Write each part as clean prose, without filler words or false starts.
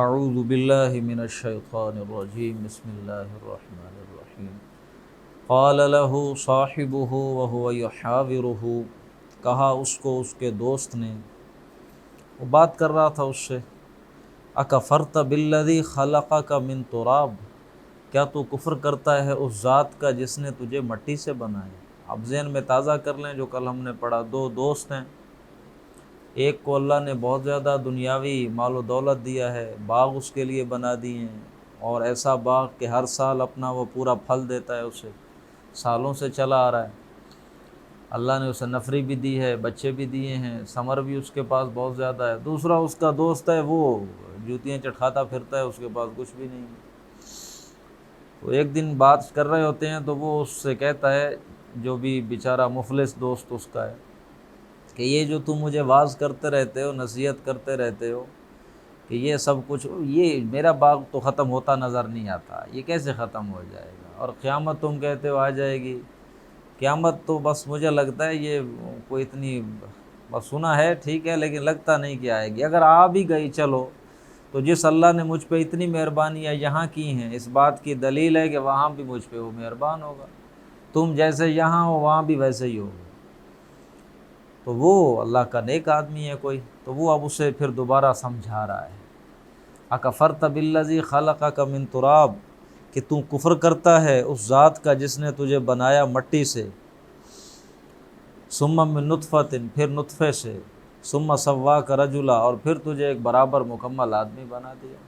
اعوذ باللہ من الشیطان الرجیم بسم اللہ الرحمن الرحیم قال له صاحبه وهو يحاوره، کہا اس کو اس کے دوست نے، وہ بات کر رہا تھا اس سے، اکفرت بالذی خلقک من تراب، کیا تو کفر کرتا ہے اس ذات کا جس نے تجھے مٹی سے بنایا۔ اب ذہن میں تازہ کر لیں جو کل ہم نے پڑھا، دو دوست ہیں، ایک کو اللہ نے بہت زیادہ دنیاوی مال و دولت دیا ہے، باغ اس کے لیے بنا دیے ہیں، اور ایسا باغ کہ ہر سال اپنا وہ پورا پھل دیتا ہے، اسے سالوں سے چلا آ رہا ہے۔ اللہ نے اسے نفری بھی دی ہے، بچے بھی دیے ہیں، ثمر بھی اس کے پاس بہت زیادہ ہے۔ دوسرا اس کا دوست ہے، وہ جوتیاں چٹکھاتا پھرتا ہے، اس کے پاس کچھ بھی نہیں ہے۔ تو ایک دن بات کر رہے ہوتے ہیں تو وہ اس سے کہتا ہے، جو بھی بیچارہ مفلس دوست اس کا ہے، کہ یہ جو تم مجھے واعظ کرتے رہتے ہو، نصیحت کرتے رہتے ہو کہ یہ سب کچھ، یہ میرا باغ تو ختم ہوتا نظر نہیں آتا، یہ کیسے ختم ہو جائے گا؟ اور قیامت تم کہتے ہو آ جائے گی، قیامت تو بس مجھے لگتا ہے یہ کوئی اتنی، بس سنا ہے ٹھیک ہے، لیکن لگتا نہیں کہ آئے گی۔ اگر آ بھی گئی چلو، تو جس اللہ نے مجھ پہ اتنی مہربانیاں یہاں کی ہیں، اس بات کی دلیل ہے کہ وہاں بھی مجھ پہ وہ مہربان ہوگا، تم جیسے یہاں ہو وہاں بھی ویسے ہی ہوگا۔ تو وہ اللہ کا نیک آدمی ہے کوئی، تو وہ اب اسے پھر دوبارہ سمجھا رہا ہے، اکفرت بالذی خلقک من تراب، کہ تو کفر کرتا ہے اس ذات کا جس نے تجھے بنایا مٹی سے، ثم من نطفۃ، پھر نطفے سے، ثم سواک رجلا، اور پھر تجھے ایک برابر مکمل آدمی بنا دیا۔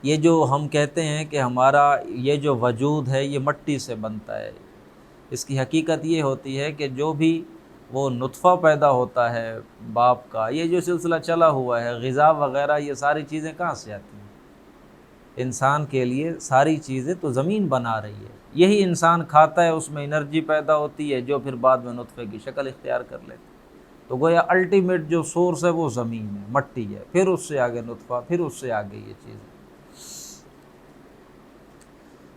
یہ جو ہم کہتے ہیں کہ ہمارا یہ جو وجود ہے یہ مٹی سے بنتا ہے، اس کی حقیقت یہ ہوتی ہے کہ جو بھی وہ نطفہ پیدا ہوتا ہے باپ کا، یہ جو سلسلہ چلا ہوا ہے، غذا وغیرہ، یہ ساری چیزیں کہاں سے آتی ہیں؟ انسان کے لیے ساری چیزیں تو زمین بنا رہی ہے، یہی انسان کھاتا ہے، اس میں انرجی پیدا ہوتی ہے جو پھر بعد میں نطفے کی شکل اختیار کر لیتی ہے۔ تو گویا الٹیمیٹ جو سورس ہے وہ زمین ہے، مٹی ہے، پھر اس سے آگے نطفہ، پھر اس سے آگے یہ چیزیں۔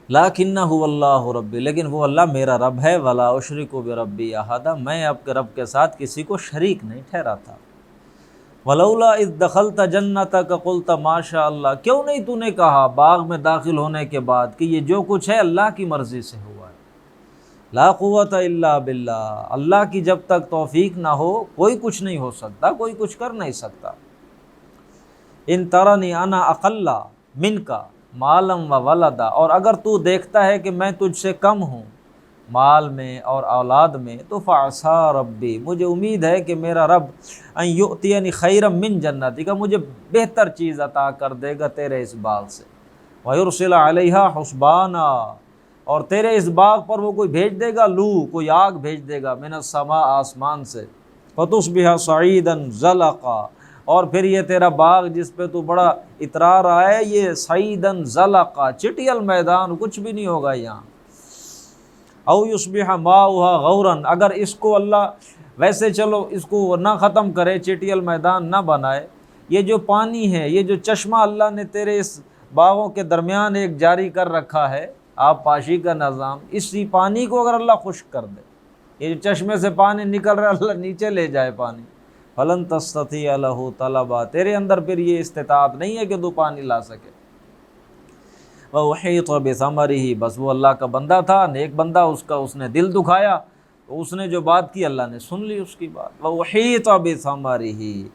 لَٰكِنَّ هُوَ اللَّهُ رَبِّي، لیکن وہ اللہ میرا رب ہے، وَلَا أُشْرِكُ بِرَبِّي أَحَدًا، میں آپ کے رب کے ساتھ کسی کو شریک نہیں ٹھہراتا۔ وَلَوْلَا إِذْ دَخَلْتَ جَنَّتَكَ قُلْتَ مَا شَاءَ اللَّهُ، کیوں نہیں تو نے کہا باغ میں داخل ہونے کے بعد کہ یہ جو کچھ ہے اللہ کی مرضی سے ہوا ہے۔ لا قوت الا باللہ، اللہ کی جب تک توفیق نہ ہو کوئی کچھ نہیں ہو سکتا، کوئی کچھ کر نہیں سکتا۔ ان ترنی انا اقل منک مالا و ولدا، اور اگر تو دیکھتا ہے کہ میں تجھ سے کم ہوں مال میں اور اولاد میں، تو فعسا ربی، مجھے امید ہے کہ میرا رب ان یؤتینی خیرا من جنتی، کا مجھے بہتر چیز عطا کر دے گا تیرے اس باغ سے، ویرسل علیہا حسبانا، اور تیرے اس باغ پر وہ کوئی بھیج دے گا لو، کوئی آگ بھیج دے گا، من السماء، آسمان سے، فتصبح صعیدا زلقا، اور پھر یہ تیرا باغ جس پہ تو بڑا اترا رہا ہے، یہ صعیدا زلقا، چٹیل میدان، کچھ بھی نہیں ہوگا یہاں۔ او یصبح ماؤها غورا، اگر اس کو اللہ ویسے چلو اس کو نہ ختم کرے، چٹیل میدان نہ بنائے، یہ جو پانی ہے، یہ جو چشمہ اللہ نے تیرے اس باغوں کے درمیان ایک جاری کر رکھا ہے، آب پاشی کا نظام، اسی پانی کو اگر اللہ خشک کر دے، یہ جو چشمے سے پانی نکل رہا ہے اللہ نیچے لے جائے پانی، فلن تستطیع له طلبا، تیرے اندر پھر یہ استطاعت نہیں ہے کہ تو پانی لا سکے۔ وَأُحِيطَ بِثَمَرِهِ، بس وہ اللہ کا بندہ تھا، نیک بندہ، اس نے دل دکھایا، تو اس نے جو بات کی اللہ نے سن لی اس کی بات۔ وَأُحِيطَ بِثَمَرِهِ،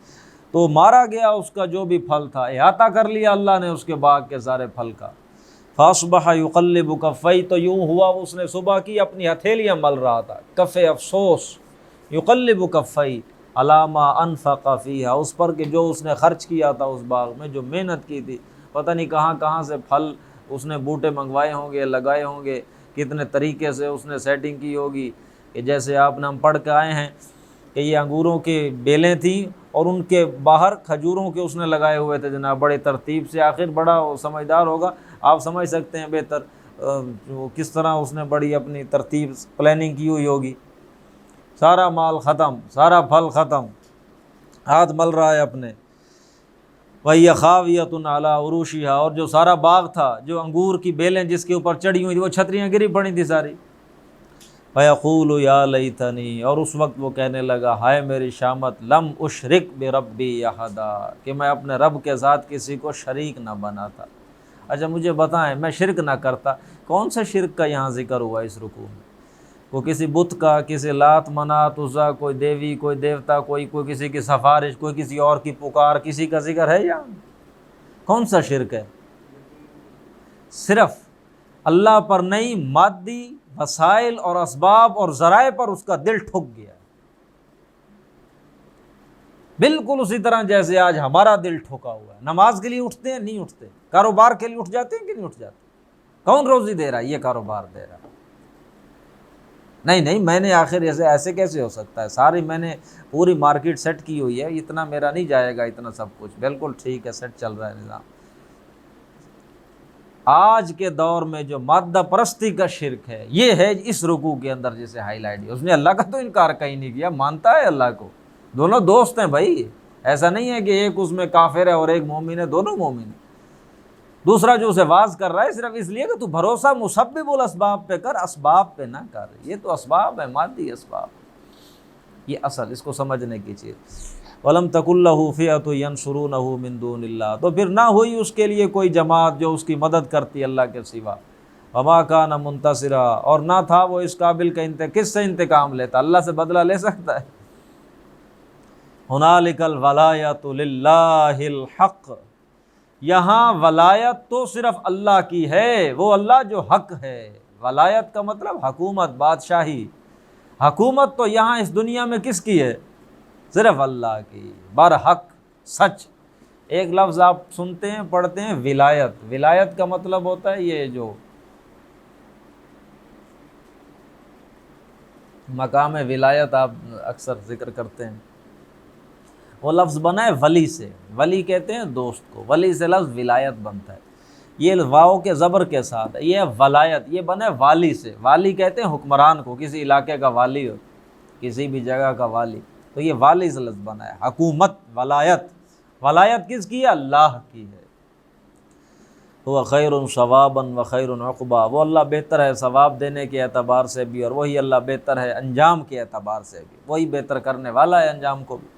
تو مارا گیا اس کا جو بھی پھل تھا، احاطہ کر لیا اللہ نے اس کے باغ کے سارے پھل کا۔ فَأَصْبَحَ يُقَلِّبُ كَفَّيْهِ، تو یوں ہوا اس نے صبح کی اپنی ہتھیلیاں مل رہا تھا، کف افسوس، يُقَلِّبُ كَفَّيْهِ عَلَىٰ مَا أَنفَقَ فِيهَا، اس پر کہ جو اس نے خرچ کیا تھا اس باغ میں، جو محنت کی تھی، پتہ نہیں کہاں کہاں سے پھل اس نے بوٹے منگوائے ہوں گے، لگائے ہوں گے، کتنے طریقے سے اس نے سیٹنگ کی ہوگی، کہ جیسے آپ نے ہم پڑھ کے آئے ہیں کہ یہ انگوروں کی بیلیں تھیں اور ان کے باہر کھجوروں کے اس نے لگائے ہوئے تھے جناب، بڑے ترتیب سے، آخر بڑا سمجھدار ہوگا، آپ سمجھ سکتے ہیں بہتر وہ کس طرح اس نے بڑی اپنی ترتیب پلاننگ کی ہوئی ہوگی۔ سارا مال ختم، سارا پھل ختم، ہاتھ مل رہا ہے اپنے۔ وَهِيَ خَاوِيَةٌ عَلَىٰ عُرُوشِهَا، اور جو سارا باغ تھا، جو انگور کی بیلیں جس کے اوپر چڑھی ہوئی تھی، وہ چھتریاں گری پڑی تھی ساری۔ فیقول یا لیتنی، اور اس وقت وہ کہنے لگا ہائے میری شامت، لم اشرک بربی احدا، کہ میں اپنے رب کے ساتھ کسی کو شریک نہ بناتا۔ اچھا مجھے بتائیں، میں شرک نہ کرتا، کون سے شرک کا یہاں ذکر ہوا اس رکوع میں؟ کوئی کسی بت کا، کسی لات منات عزا، کوئی دیوی، کوئی دیوتا، کوئی کسی کی سفارش، کوئی کسی اور کی پکار، کسی کا ذکر ہے یہاں؟ کون سا شرک ہے؟ صرف اللہ پر نہیں، مادی وسائل اور اسباب اور ذرائع پر اس کا دل ٹھک گیا، بالکل اسی طرح جیسے آج ہمارا دل ٹھکا ہوا ہے۔ نماز کے لیے اٹھتے ہیں نہیں اٹھتے، کاروبار کے لیے اٹھ جاتے ہیں کہ نہیں اٹھ جاتے؟ کون روزی دے رہا ہے؟ یہ کاروبار دے رہا ہے۔ نہیں میں نے آخر ایسے کیسے ہو سکتا ہے، ساری میں نے پوری مارکیٹ سیٹ کی ہوئی ہے، اتنا میرا نہیں جائے گا، اتنا سب کچھ بالکل ٹھیک ہے، سیٹ چل رہا ہے نظام۔ آج کے دور میں جو مادہ پرستی کا شرک ہے، یہ ہے اس رکوع کے اندر جسے ہائی لائٹ کیا۔ اس نے اللہ کا تو انکار کہیں نہیں کیا، مانتا ہے اللہ کو، دونوں دوست ہیں بھائی، ایسا نہیں ہے کہ ایک اس میں کافر ہے اور ایک مومن ہے، دونوں مومن ہیں۔ دوسرا جو اسے واز کر رہا ہے صرف اس لیے کہ تو بھروسہ مسبب الاسباب پہ کر، اسباب پہ نہ کر، یہ تو اسباب ہے، مادی اسباب، یہ اصل اس کو سمجھنے کی چیز۔ وَلَمْ تَكُنْ لَهُ فِئَةٌ يَنْصُرُونَهُ مِنْ دُونِ اللَّهِ، تو پھر نہ ہوئی اس کے لیے کوئی جماعت جو اس کی مدد کرتی اللہ کے سوا۔ وَمَا كَانَ مُنْتَصِرًا، اور نہ تھا وہ اس قابل کہ کس سے انتقام لیتا، اللہ سے بدلہ لے سکتا ہے؟ هُنَالِكَ الْوَلَایَةُ لِلَّهِ الْحَقِّ، یہاں ولایت تو صرف اللہ کی ہے، وہ اللہ جو حق ہے۔ ولایت کا مطلب حکومت، بادشاہی۔ حکومت تو یہاں اس دنیا میں کس کی ہے؟ صرف اللہ کی، برحق، سچ۔ ایک لفظ آپ سنتے ہیں پڑھتے ہیں ولایت، ولایت کا مطلب ہوتا ہے یہ جو مقام ولایت آپ اکثر ذکر کرتے ہیں، وہ لفظ بنا ہے ولی سے، ولی کہتے ہیں دوست کو، ولی سے لفظ ولایت بنتا ہے، یہ واو کے زبر کے ساتھ ہے، یہ ولایت، یہ بنا ہے والی سے، والی کہتے ہیں حکمران کو، کسی علاقے کا والی ہو، کسی بھی جگہ کا والی، تو یہ والی سے لفظ بنا ہے، حکومت، ولایت۔ ولایت کس کی ہے؟ اللہ کی ہے۔ وہ خیر ثوابا و خیر عقبا، وہ اللہ بہتر ہے ثواب دینے کے اعتبار سے بھی، اور وہی اللہ بہتر ہے انجام کے اعتبار سے بھی، وہی بہتر کرنے والا ہے انجام کو بھی۔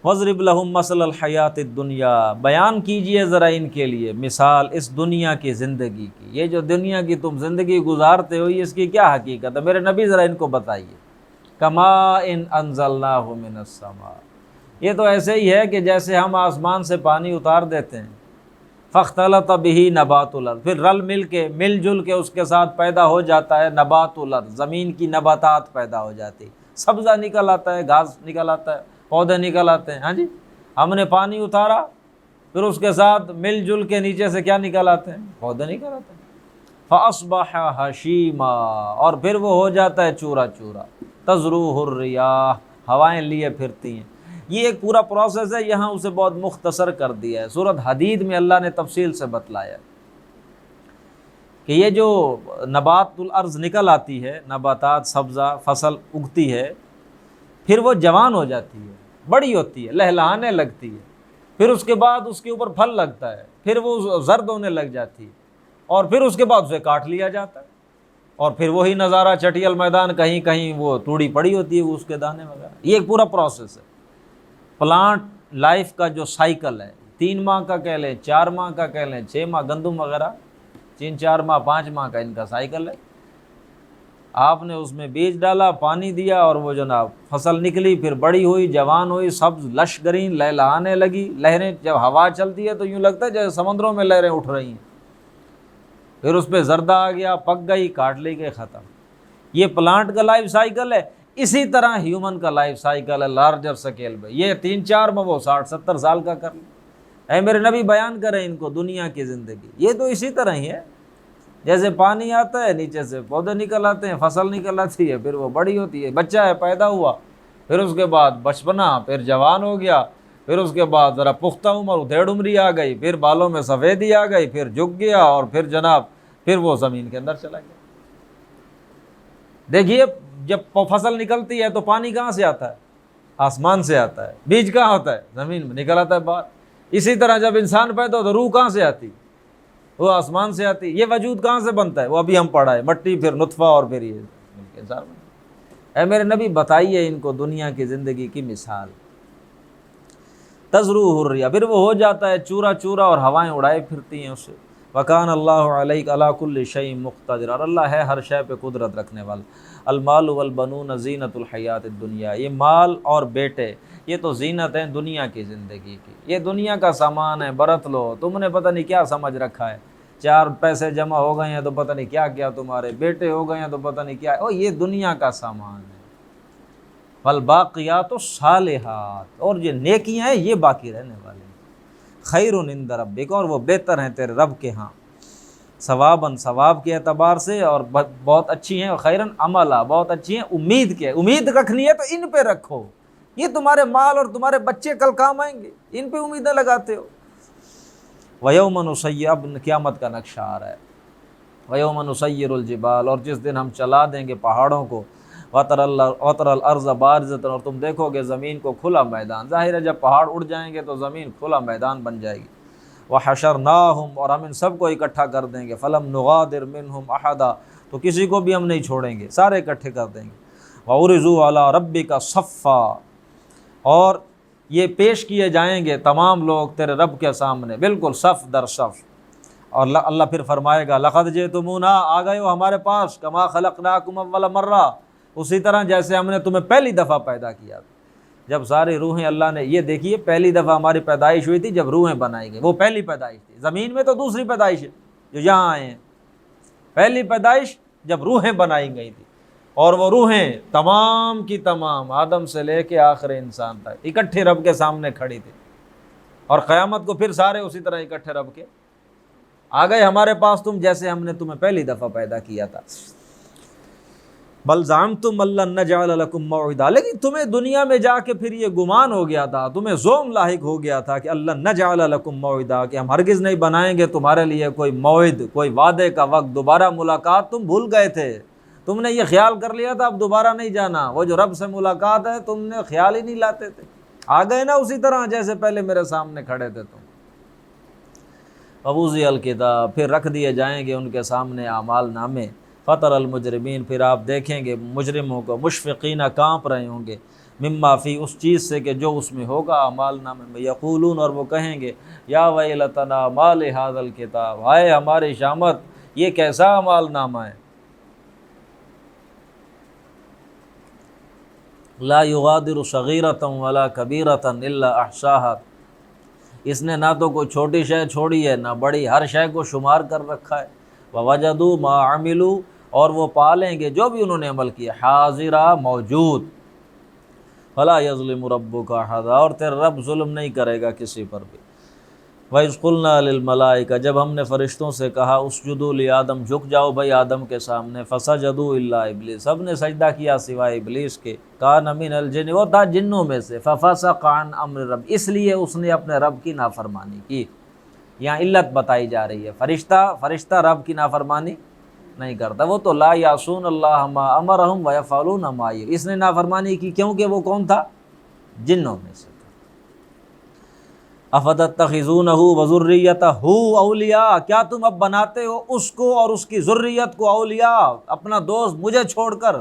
وَاضْرِبْ لَهُمْ مَثَلَ الْحَيَاةِ الدُّنْيَا، بیان کیجئے ذرا ان کے لیے مثال اس دنیا کی زندگی کی، یہ جو دنیا کی تم زندگی گزارتے ہو اس کی کیا حقیقت ہے، میرے نبی ذرا ان کو بتائیے۔ کَمَاءٍ أَنزَلْنَاهُ مِنَ السَّمَاءِ، یہ تو ایسے ہی ہے کہ جیسے ہم آسمان سے پانی اتار دیتے ہیں، فَاخْتَلَطَ بِهِ نَبَاتُ الْأَرْضِ، پھر رل مل کے، مل جل کے اس کے ساتھ پیدا ہو جاتا ہے نبات الارض، زمین کی نباتات پیدا ہو جاتی، سبزہ نکل آتا ہے، گھاس نکل آتا ہے، پودے نکل آتے ہیں۔ ہاں جی، ہم نے پانی اتارا، پھر اس کے ساتھ مل جل کے نیچے سے کیا نکل آتے ہیں؟ پودے نکل آتے ہیں۔ فَأَصْبَحَ هَشِيمًا، اور پھر وہ ہو جاتا ہے چورا چورا، تَذْرُوهُ الرِّيَاحُ، ہوائیں لیے پھرتی ہیں۔ یہ ایک پورا پروسیس ہے، یہاں اسے بہت مختصر کر دیا ہے۔ سورۃ حدید میں اللہ نے تفصیل سے بتلایا کہ یہ جو نبات الارض نکل آتی ہے، نباتات، سبزہ، فصل اگتی ہے، پھر وہ جوان ہو جاتی ہے، بڑی ہوتی ہے، لہلہانے لگتی ہے، پھر اس کے بعد اس کے اوپر پھل لگتا ہے، پھر وہ زرد ہونے لگ جاتی ہے، اور پھر اس کے بعد اسے کاٹ لیا جاتا ہے، اور پھر وہی نظارہ چٹیل میدان، کہیں کہیں وہ توڑی پڑی ہوتی ہے اس کے دانے وغیرہ۔ یہ ایک پورا پروسیس ہے پلانٹ لائف کا، جو سائیکل ہے، 3 ماہ کا کہہ لیں، 4 ماہ کا کہہ لیں، 6 ماہ، گندم وغیرہ 3-4 ماہ 5 ماہ کا ان کا سائیکل ہے۔ آپ نے اس میں بیج ڈالا، پانی دیا، اور وہ جناب فصل نکلی، پھر بڑی ہوئی، جوان ہوئی، سبز لش گرین، لہلہانے لگی، لہریں جب ہوا چلتی ہے تو یوں لگتا ہے جیسے سمندروں میں لہریں اٹھ رہی ہیں، پھر اس پہ زردہ آ گیا، پک گئی، کاٹ لی گئی، ختم۔ یہ پلانٹ کا لائف سائیکل ہے۔ اسی طرح ہیومن کا لائف سائیکل ہے لارجر سکیل پہ، یہ 3-4 میں وہ 60-70 سال کا کر لیں۔ اے میرے نبی بیان کریں ان کو دنیا کی زندگی، یہ تو اسی طرح ہی ہے، جیسے پانی آتا ہے، نیچے سے پودے نکل آتے ہیں، فصل نکل آتی ہے، پھر وہ بڑی ہوتی ہے، بچہ ہے پیدا ہوا، پھر اس کے بعد بچپنا، پھر جوان ہو گیا، پھر اس کے بعد ذرا پختہ عمر، ادھیڑ عمری آ گئی، پھر بالوں میں سفیدی آ گئی، پھر جھک گیا، اور پھر جناب پھر وہ زمین کے اندر چلا گیا۔ دیکھیے جب فصل نکلتی ہے تو پانی کہاں سے آتا ہے؟ آسمان سے آتا ہے۔ بیج کہاں ہوتا ہے؟ زمین میں نکل آتا ہے باہر۔ اسی طرح جب انسان پیدا ہوتا ہے، روح کہاں سے آتی؟ وہ آسمان سے آتی۔ یہ وجود کہاں سے بنتا ہے؟ وہ ابھی ہم پڑھا ہے، مٹی، پھر نطفہ، اور پھر یہ کے انسان بن جائیں۔ اے میرے نبی بتائیے ان کو دنیا کی زندگی کی مثال۔ تزروہ الرياح، پھر وہ ہو جاتا ہے چورا چورا اور ہوائیں اڑائے پھرتی ہیں اسے۔ وکان اللہ علیہ علی کل شیء مقتدر، اور اللہ ہے ہر شے پہ قدرت رکھنے والا۔ المال والبنون زینت الحیات الدنیا، یہ مال اور بیٹے یہ تو زینت ہیں دنیا کی زندگی کی، یہ دنیا کا سامان ہے، برت لو، تم نے پتہ نہیں کیا سمجھ رکھا ہے، چار پیسے جمع ہو گئے ہیں تو پتہ نہیں کیا کیا، تمہارے بیٹے ہو گئے ہیں تو پتہ نہیں کیا، یہ دنیا کا سامان ہے۔ والباقیات الصالحات، اور یہ نیکیاں ہیں یہ باقی رہنے والے ہیں۔ خیر عند ربک، اور وہ بہتر ہیں تیرے رب کے ہاں، ثواباً ثواب کے اعتبار سے، اور بہت اچھی ہیں، اور خیراً عملا بہت اچھی ہیں امید کے، امید رکھنی ہے تو ان پہ رکھو، یہ تمہارے مال اور تمہارے بچے کل کام آئیں گے، ان پہ امیدیں لگاتے ہو۔ وَيَوْمَ نُسَيِّرُ، اب قیامت کا نقشہ آ رہا ہے، وَيَوْمَ نُسَيِّرُ الْجِبَالَ، اور جس دن ہم چلا دیں گے پہاڑوں کو، وَتَرَى الْأَرْضَ بَارِزَةً، اور تم دیکھو گے زمین کو کھلا میدان، ظاہر ہے جب پہاڑ اڑ جائیں گے تو زمین کھلا میدان بن جائے گی۔ وَحَشَرْنَاهُمْ، اور ہم ان سب کو اکٹھا کر دیں گے، فَلَمْ نُغَادِرْ مِنْهُمْ أَحَدًا، تو کسی کو بھی ہم نہیں چھوڑیں گے، سارے اکٹھے کر دیں گے۔ وَعُرِضُوا عَلَىٰ رَبِّكَ صَفًّا، اور یہ پیش کیے جائیں گے تمام لوگ تیرے رب کے سامنے بالکل صف در صف، اور اللہ پھر فرمائے گا لقد جئتمونا، آ گئے ہو ہمارے پاس، کما خلقناکم اول مرہ، اسی طرح جیسے ہم نے تمہیں پہلی دفعہ پیدا کیا تھا۔ جب ساری روحیں اللہ نے، یہ دیکھیے پہلی دفعہ ہماری پیدائش ہوئی تھی جب روحیں بنائی گئی، وہ پہلی پیدائش تھی، زمین میں تو دوسری پیدائش ہے جو یہاں آئے ہیں، پہلی پیدائش جب روحیں بنائی گئی تھی، اور وہ روحیں تمام کی تمام آدم سے لے کے آخر انسان تک اکٹھے رب کے سامنے کھڑی تھی، اور قیامت کو پھر سارے اسی طرح اکٹھے رب کے آ گئے ہمارے پاس، تم جیسے ہم نے تمہیں پہلی دفعہ پیدا کیا تھا۔ بل زعمتم ان نجعل لکم موعدا، لیکن تمہیں دنیا میں جا کے پھر یہ گمان ہو گیا تھا، تمہیں زوم لاحق ہو گیا تھا کہ اللہ نجعل لکم موعدا، کہ ہم ہرگز نہیں بنائیں گے تمہارے لیے کوئی موعد، کوئی وعدے کا وقت، دوبارہ ملاقات، تم بھول گئے تھے، تم نے یہ خیال کر لیا تھا اب دوبارہ نہیں جانا، وہ جو رب سے ملاقات ہے تم نے خیال ہی نہیں لاتے تھے، آ گئے نا اسی طرح جیسے پہلے میرے سامنے کھڑے تھے تم۔ ووضع الکتاب، پھر رکھ دیے جائیں گے ان کے سامنے اعمال نامے، فطر المجرمین، پھر آپ دیکھیں گے مجرموں کو، مشفقین، کانپ رہے ہوں گے، مما فی، اس چیز سے کہ جو اس میں ہوگا اعمال نامے میں، یقولون، اور وہ کہیں گے یا ویلتنا ما لہذا الکتاب، ہائے ہماری شامت یہ کیسا اعمال نامہ ہے، لا یغادر صغیرۃ ولا کبیرۃ الا احصاها، اس نے نہ تو کوئی چھوٹی شے چھوڑی ہے نہ بڑی، ہر شے کو شمار کر رکھا ہے۔ ووجدوا ما عملوا، اور وہ پالیں گے جو بھی انہوں نے عمل کیا، حاضرہ، موجود، فلا یظلم ربک احدا، اور تیرا رب ظلم نہیں کرے گا کسی پر بھی۔ وَإِذْ قُلْنَا لِلْمَلَائِكَةِ، جب ہم نے فرشتوں سے کہا اسجدوا لِآدَم، جھک جاؤ بھائی آدم کے سامنے، فسجدوا الا ابلیس، سب نے سجدہ کیا سوائے ابلیس کے، کان من الجن، وہ تھا جنوں میں سے، ففسق عن امر رب، اس لیے اس نے اپنے رب کی نافرمانی کی۔ یہاں علت بتائی جا رہی ہے، فرشتہ رب کی نافرمانی نہیں کرتا، وہ تو لا یعصون اللہ ما امرہم ویفعلون ما یؤمرون، اس نے نافرمانی کی کیونکہ وہ کون تھا؟ جنوں میں سے۔ افتتخذونہ وذریتہ اولیاء، کیا تم اب بناتے ہو اس کو اور اس کی ذریت کو اولیاء، اپنا دوست مجھے چھوڑ کر،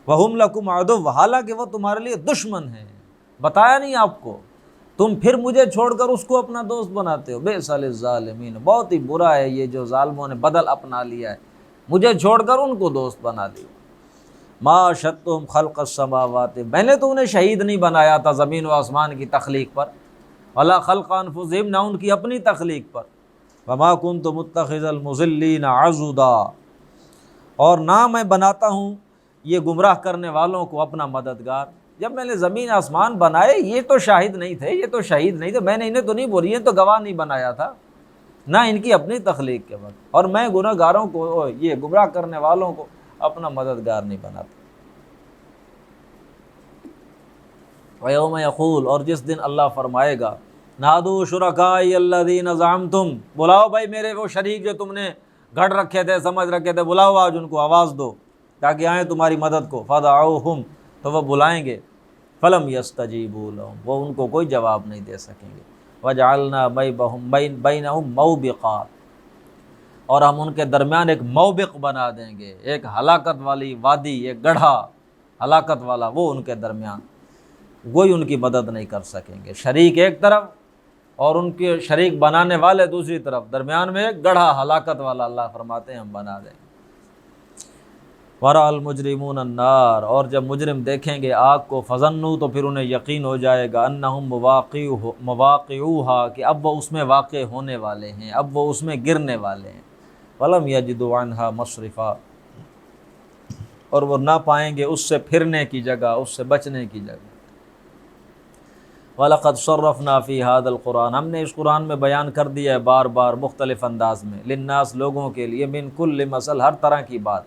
وہم لکم عدو، حالانکہ وہ تمہارے لیے دشمن ہیں، بتایا نہیں آپ کو، تم پھر مجھے چھوڑ کر اس کو اپنا دوست بناتے ہو، بئس للظالمین، بہت ہی برا ہے یہ جو ظالموں نے بدل اپنا لیا ہے، مجھے چھوڑ کر ان کو دوست بنا لیا۔ ما شہدتہم خلق السماوات، میں نے تو انہیں شہید نہیں بنایا تھا زمین و آسمان کی تخلیق پر، ولا خلق انفسہم، نہ ان کی اپنی تخلیق پر، وما کنت متخذ المضلین عضدا، اور نہ میں بناتا ہوں یہ گمراہ کرنے والوں کو اپنا مددگار۔ جب میں نے زمین آسمان بنائے یہ تو شاہد نہیں تھے، یہ تو شہید نہیں تھے، میں نے انہیں تو نہیں بولی، یہ تو گواہ نہیں بنایا تھا، نہ ان کی اپنی تخلیق کے وقت، اور میں گناہ گاروں کو، یہ گمراہ کرنے والوں کو اپنا مددگار نہیں بناتا۔ وَيَوْمَ يَقُولُ، اور جس دن اللہ فرمائے گا، نادوا شرکائی الذین زعمتم، بلاؤ بھائی میرے وہ شریک جو تم نے گھڑ رکھے تھے، سمجھ رکھے تھے، بلاؤ آج ان کو، آواز دو تاکہ آئیں تمہاری مدد کو، فدعوہم، تو وہ بلائیں گے، فلم یستجیبوا لہم، وہ ان کو کوئی جواب نہیں دے سکیں گے، وجعلنا بینہم موبقا، اور ہم ان کے درمیان ایک موبق بنا دیں گے، ایک ہلاکت والی وادی، ایک گڑھا ہلاکت والا، وہ ان کے درمیان، کوئی ان کی مدد نہیں کر سکیں گے۔ شریک ایک طرف اور ان کے شریک بنانے والے دوسری طرف، درمیان میں ایک گڑھا ہلاکت والا اللہ فرماتے ہیں ہم بنا دیں گے۔ ورأى المجرمون النار، اور جب مجرم دیکھیں گے آگ کو، فظنوا، تو پھر انہیں یقین ہو جائے گا، انہم مواقعوہا، کہ اب وہ اس میں واقع ہونے والے ہیں، اب وہ اس میں گرنے والے ہیں۔ ولم یجدوا عنہا مصرفا، اور وہ نہ پائیں گے اس سے پھرنے کی جگہ، اس سے بچنے کی جگہ۔ وَلَقَدْ صَرَّفْنَا فِي هَذَا الْقُرْآنِ، ہم نے اس قرآن میں بیان کر دیا ہے بار بار مختلف انداز میں، للناس، لوگوں کے لیے، من کل مثل، ہر طرح کی بات،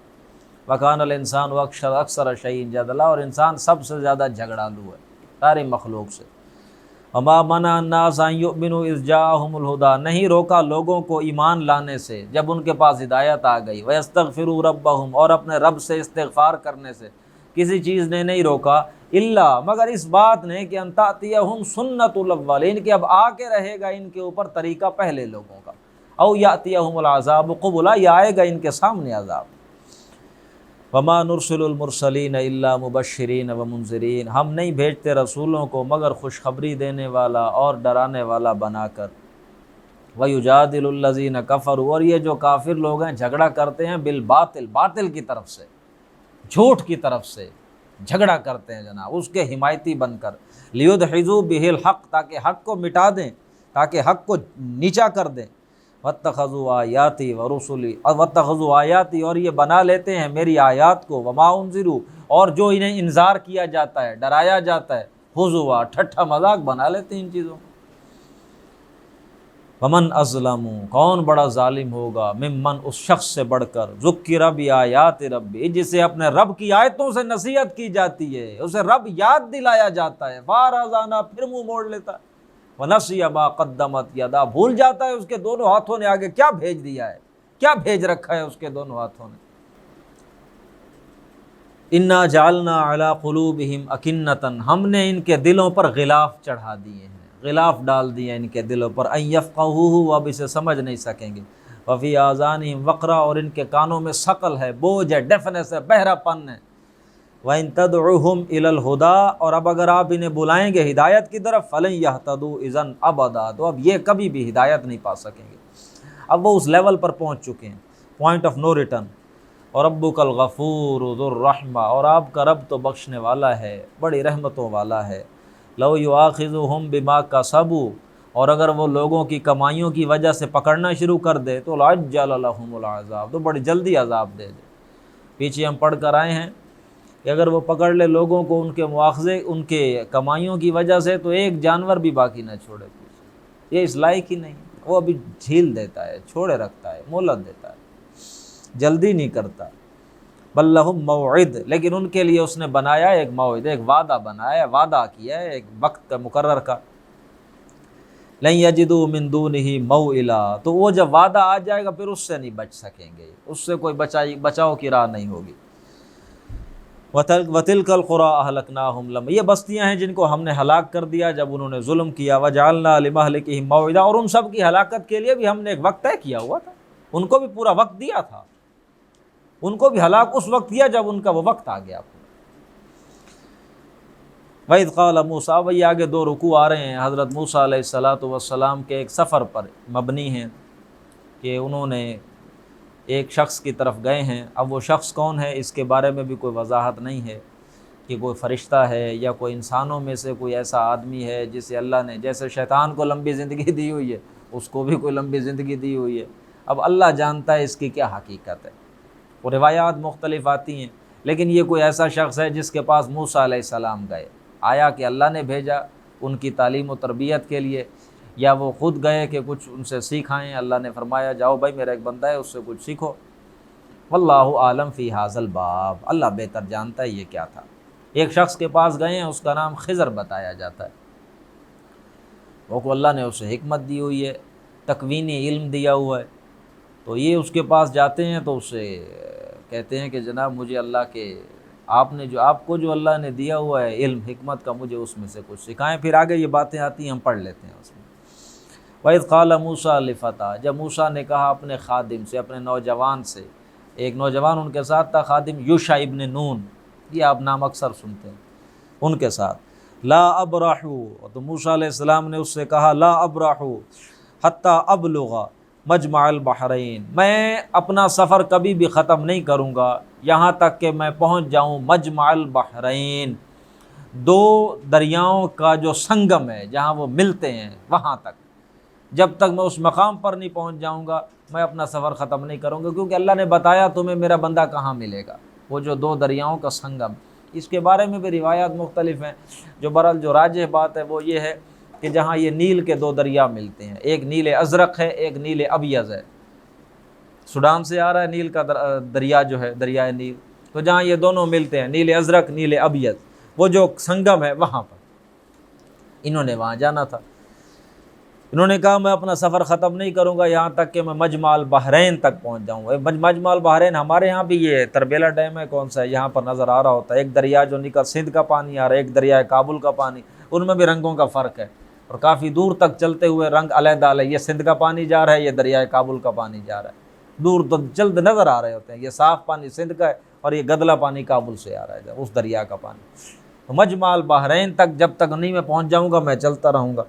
وَكَانَ الْإِنسَانُ أَكْثَرَ شَيْءٍ جَدَلًا، اور انسان سب سے زیادہ جھگڑالو ہے ساری مخلوق سے۔ وَمَا مَنَعَ النَّاسَ أَن يُؤْمِنُوا إِذْ جَاءَهُمُ الْهُدَىٰ، نہیں روکا لوگوں کو ایمان لانے سے جب ان کے پاس ہدایت آ گئی، وَيَسْتَغْفِرُوا رَبَّهُمْ، اور اپنے رب سے استغفار کرنے سے، کسی چیز نے نہیں روکا، الا، مگر اس بات نے کہ ان تأتیہم سنت الاولین، کہ اب آ کے رہے گا ان کے اوپر طریقہ پہلے لوگوں کا، او یأتیہم العذاب قبلا، یا آئے گا ان کے سامنے عذاب۔ وما نرسل المرسلین الا مبشرین ومنذرین، ہم نہیں بھیجتے رسولوں کو مگر خوشخبری دینے والا اور ڈرانے والا بنا کر۔ ویجادل الذین کفروا، اور یہ جو کافر لوگ ہیں جھگڑا کرتے ہیں بالباطل، باطل کی طرف سے، جھوٹ کی طرف سے جھگڑا کرتے ہیں جناب، اس کے حمایتی بن کر، لیدحضوا بہ الحق، تاکہ حق کو مٹا دیں، تاکہ حق کو نیچا کر دیں۔ واتخذوا آیاتی ورسلی، واتخذوا آیاتی، اور یہ بنا لیتے ہیں میری آیات کو، وما انذروا، اور جو انہیں انذار کیا جاتا ہے، ڈرایا جاتا ہے، ہزوا، ٹھٹھا مذاق بنا لیتے ہیں ان چیزوں کو۔ ومن اظلم، کون بڑا ظالم ہوگا، ممن، اس شخص سے بڑھ کر، ذکر بآیات ربی، جسے اپنے رب کی آیتوں سے نصیحت کی جاتی ہے، اسے رب یاد دلایا جاتا ہے، فارضانہ، پھر منہ موڑ لیتا ہے، ونسی ما قدمت یدا، بھول جاتا ہے اس کے دونوں ہاتھوں نے آگے کیا بھیج دیا ہے، کیا بھیج رکھا ہے اس کے دونوں ہاتھوں نے۔ انا جعلنا علی قلوبہم اکنۃ، ہم نے ان کے دلوں پر غلاف چڑھا دیے ہیں، غلاف ڈال دیے ان کے دلوں پر، ان یفقہوہ، وہ اب اسے سمجھ نہیں سکیں گے، وفی آذانہم وقرا، اور ان کے کانوں میں ثقل ہے، بوجھ ہے، ڈیفنس ہے، بہرا پن ہے۔ وَإِن تَدْعُوهُمْ إِلَى الْهُدَىٰ، اور اب اگر آپ انہیں بلائیں گے ہدایت کی طرف، فَلَن يَهْتَدُوا إِذًا أَبَدًا، تو اب یہ کبھی بھی ہدایت نہیں پا سکیں گے، اب وہ اس لیول پر پہنچ چکے ہیں، پوائنٹ آف نو ریٹرن۔ اور ربک الغفور ذو الرحمہ، اور آپ کا رب تو بخشنے والا ہے، بڑی رحمتوں والا ہے۔ لو یؤاخذہم بما کسبوا، اور اگر وہ لوگوں کی کمائیوں کی وجہ سے پکڑنا شروع کر دے تو لعجل لہم العذاب، تو بڑی جلدی عذاب دے دے۔ پیچھے ہم پڑھ کر آئے ہیں کہ اگر وہ پکڑ لے لوگوں کو ان کے مواخذے، ان کے کمائیوں کی وجہ سے، تو ایک جانور بھی باقی نہ چھوڑے پیچھے، یہ اس لائق ہی نہیں، وہ ابھی جھیل دیتا ہے، چھوڑے رکھتا ہے، مہلت دیتا ہے، جلدی نہیں کرتا۔ بل لہم موعد، لیکن ان کے لیے اس نے بنایا ایک موعد، ایک وعدہ بنایا، وعدہ کیا ہے ایک وقت کا مقرر کا۔ لن یجدوا من دونہ موئلا، تو وہ جب وعدہ آ جائے گا پھر اس سے نہیں بچ سکیں گے، اس سے کوئی بچاؤ کی راہ نہیں ہوگی۔ وَتِلْكَ الْقُرَىٰ أَهْلَكْنَاهُمْ لَمَّا، یہ بستیاں ہیں جن کو ہم نے ہلاک کر دیا جب انہوں نے ظلم کیا۔ وَجَعَلْنَا لِمَهْلِكِهِمْ مَوْعِدًا، اور ان سب کی ہلاکت کے لیے بھی ہم نے ایک وقت طے کیا ہوا تھا، ان کو بھی پورا وقت دیا تھا، ان کو بھی ہلاک اس وقت کیا جب ان کا وہ وقت آ گیا۔ وَإِذْ قَالَ مُوسَىٰ، وہی آگے دو رکوع آ رہے ہیں حضرت موسیٰ علیہ السلام کے ایک سفر پر مبنی ہیں کہ انہوں نے ایک شخص کی طرف گئے ہیں، اب وہ شخص کون ہے اس کے بارے میں بھی کوئی وضاحت نہیں ہے کہ کوئی فرشتہ ہے یا کوئی انسانوں میں سے کوئی ایسا آدمی ہے جسے اللہ نے، جیسے شیطان کو لمبی زندگی دی ہوئی ہے اس کو بھی کوئی لمبی زندگی دی ہوئی ہے، اب اللہ جانتا ہے اس کی کیا حقیقت ہے، وہ روایات مختلف آتی ہیں، لیکن یہ کوئی ایسا شخص ہے جس کے پاس موسیٰ علیہ السلام گئے، آیا کہ اللہ نے بھیجا ان کی تعلیم و تربیت کے لیے، یا وہ خود گئے کہ کچھ ان سے سیکھائیں، اللہ نے فرمایا جاؤ بھائی میرا ایک بندہ ہے اس سے کچھ سیکھو۔ واللہ عالم فی ھذا الباب، اللہ بہتر جانتا ہے یہ کیا تھا۔ ایک شخص کے پاس گئے ہیں، اس کا نام خضر بتایا جاتا ہے، وہ کو اللہ نے اسے حکمت دی ہوئی ہے، تکوینی علم دیا ہوا ہے، تو یہ اس کے پاس جاتے ہیں تو اسے کہتے ہیں کہ جناب مجھے اللہ کے، آپ کو جو اللہ نے دیا ہوا ہے علم حکمت کا، مجھے اس میں سے کچھ سکھائیں، پھر آگے یہ باتیں آتی ہیں ہم پڑھ لیتے ہیں اس میں۔ وَإِذْ قَالَ مُوسَىٰ لِفَتَىٰ، جب موسیٰ نے کہا اپنے خادم سے، اپنے نوجوان سے، ایک نوجوان ان کے ساتھ تھا خادم یوشع ابن نون، یہ آپ نام اکثر سنتے ہیں، ان کے ساتھ، لا ابرح، تو موسیٰ علیہ السلام نے اس سے کہا لا ابرح حتی ابلغ مجمع البحرین، میں اپنا سفر کبھی بھی ختم نہیں کروں گا یہاں تک کہ میں پہنچ جاؤں مجمع البحرین، دو دریاؤں کا جو سنگم ہے جہاں وہ ملتے ہیں وہاں تک، جب تک میں اس مقام پر نہیں پہنچ جاؤں گا میں اپنا سفر ختم نہیں کروں گا، کیونکہ اللہ نے بتایا تمہیں میرا بندہ کہاں ملے گا، وہ جو دو دریاؤں کا سنگم۔ اس کے بارے میں بھی روایات مختلف ہیں، جو برحال جو راجح بات ہے وہ یہ ہے کہ جہاں یہ نیل کے دو دریا ملتے ہیں، ایک نیل ازرق ہے، ایک نیل ابیض ہے، سوڈان سے آ رہا ہے نیل کا دریا جو ہے دریائے نیل، تو جہاں یہ دونوں ملتے ہیں نیل ازرق نیل ابیض، وہ جو سنگم ہے وہاں پر انہوں نے وہاں جانا تھا۔ انہوں نے کہا میں اپنا سفر ختم نہیں کروں گا یہاں تک کہ میں مجمع البحرین تک پہنچ جاؤں گا۔ مجمع البحرین ہمارے ہاں بھی یہ تربیلا ڈیم ہے، کون سا ہے، یہاں پر نظر آ رہا ہوتا ہے، ایک دریا جو نکل سندھ کا پانی آ رہا ہے، ایک دریا کابل کا پانی، ان میں بھی رنگوں کا فرق ہے، اور کافی دور تک چلتے ہوئے رنگ علیحدہ علیحدہ، یہ سندھ کا پانی جا رہا ہے، یہ دریا کابل کا پانی جا رہا ہے، دور تو جلد نظر آ رہے ہوتے ہیں، یہ صاف پانی سندھ کا ہے اور یہ گدلا پانی کابل سے آ رہا ہے اس دریا کا پانی۔ تو مجمع البحرین تک جب تک نہیں میں پہنچ جاؤں گا میں چلتا رہوں گا۔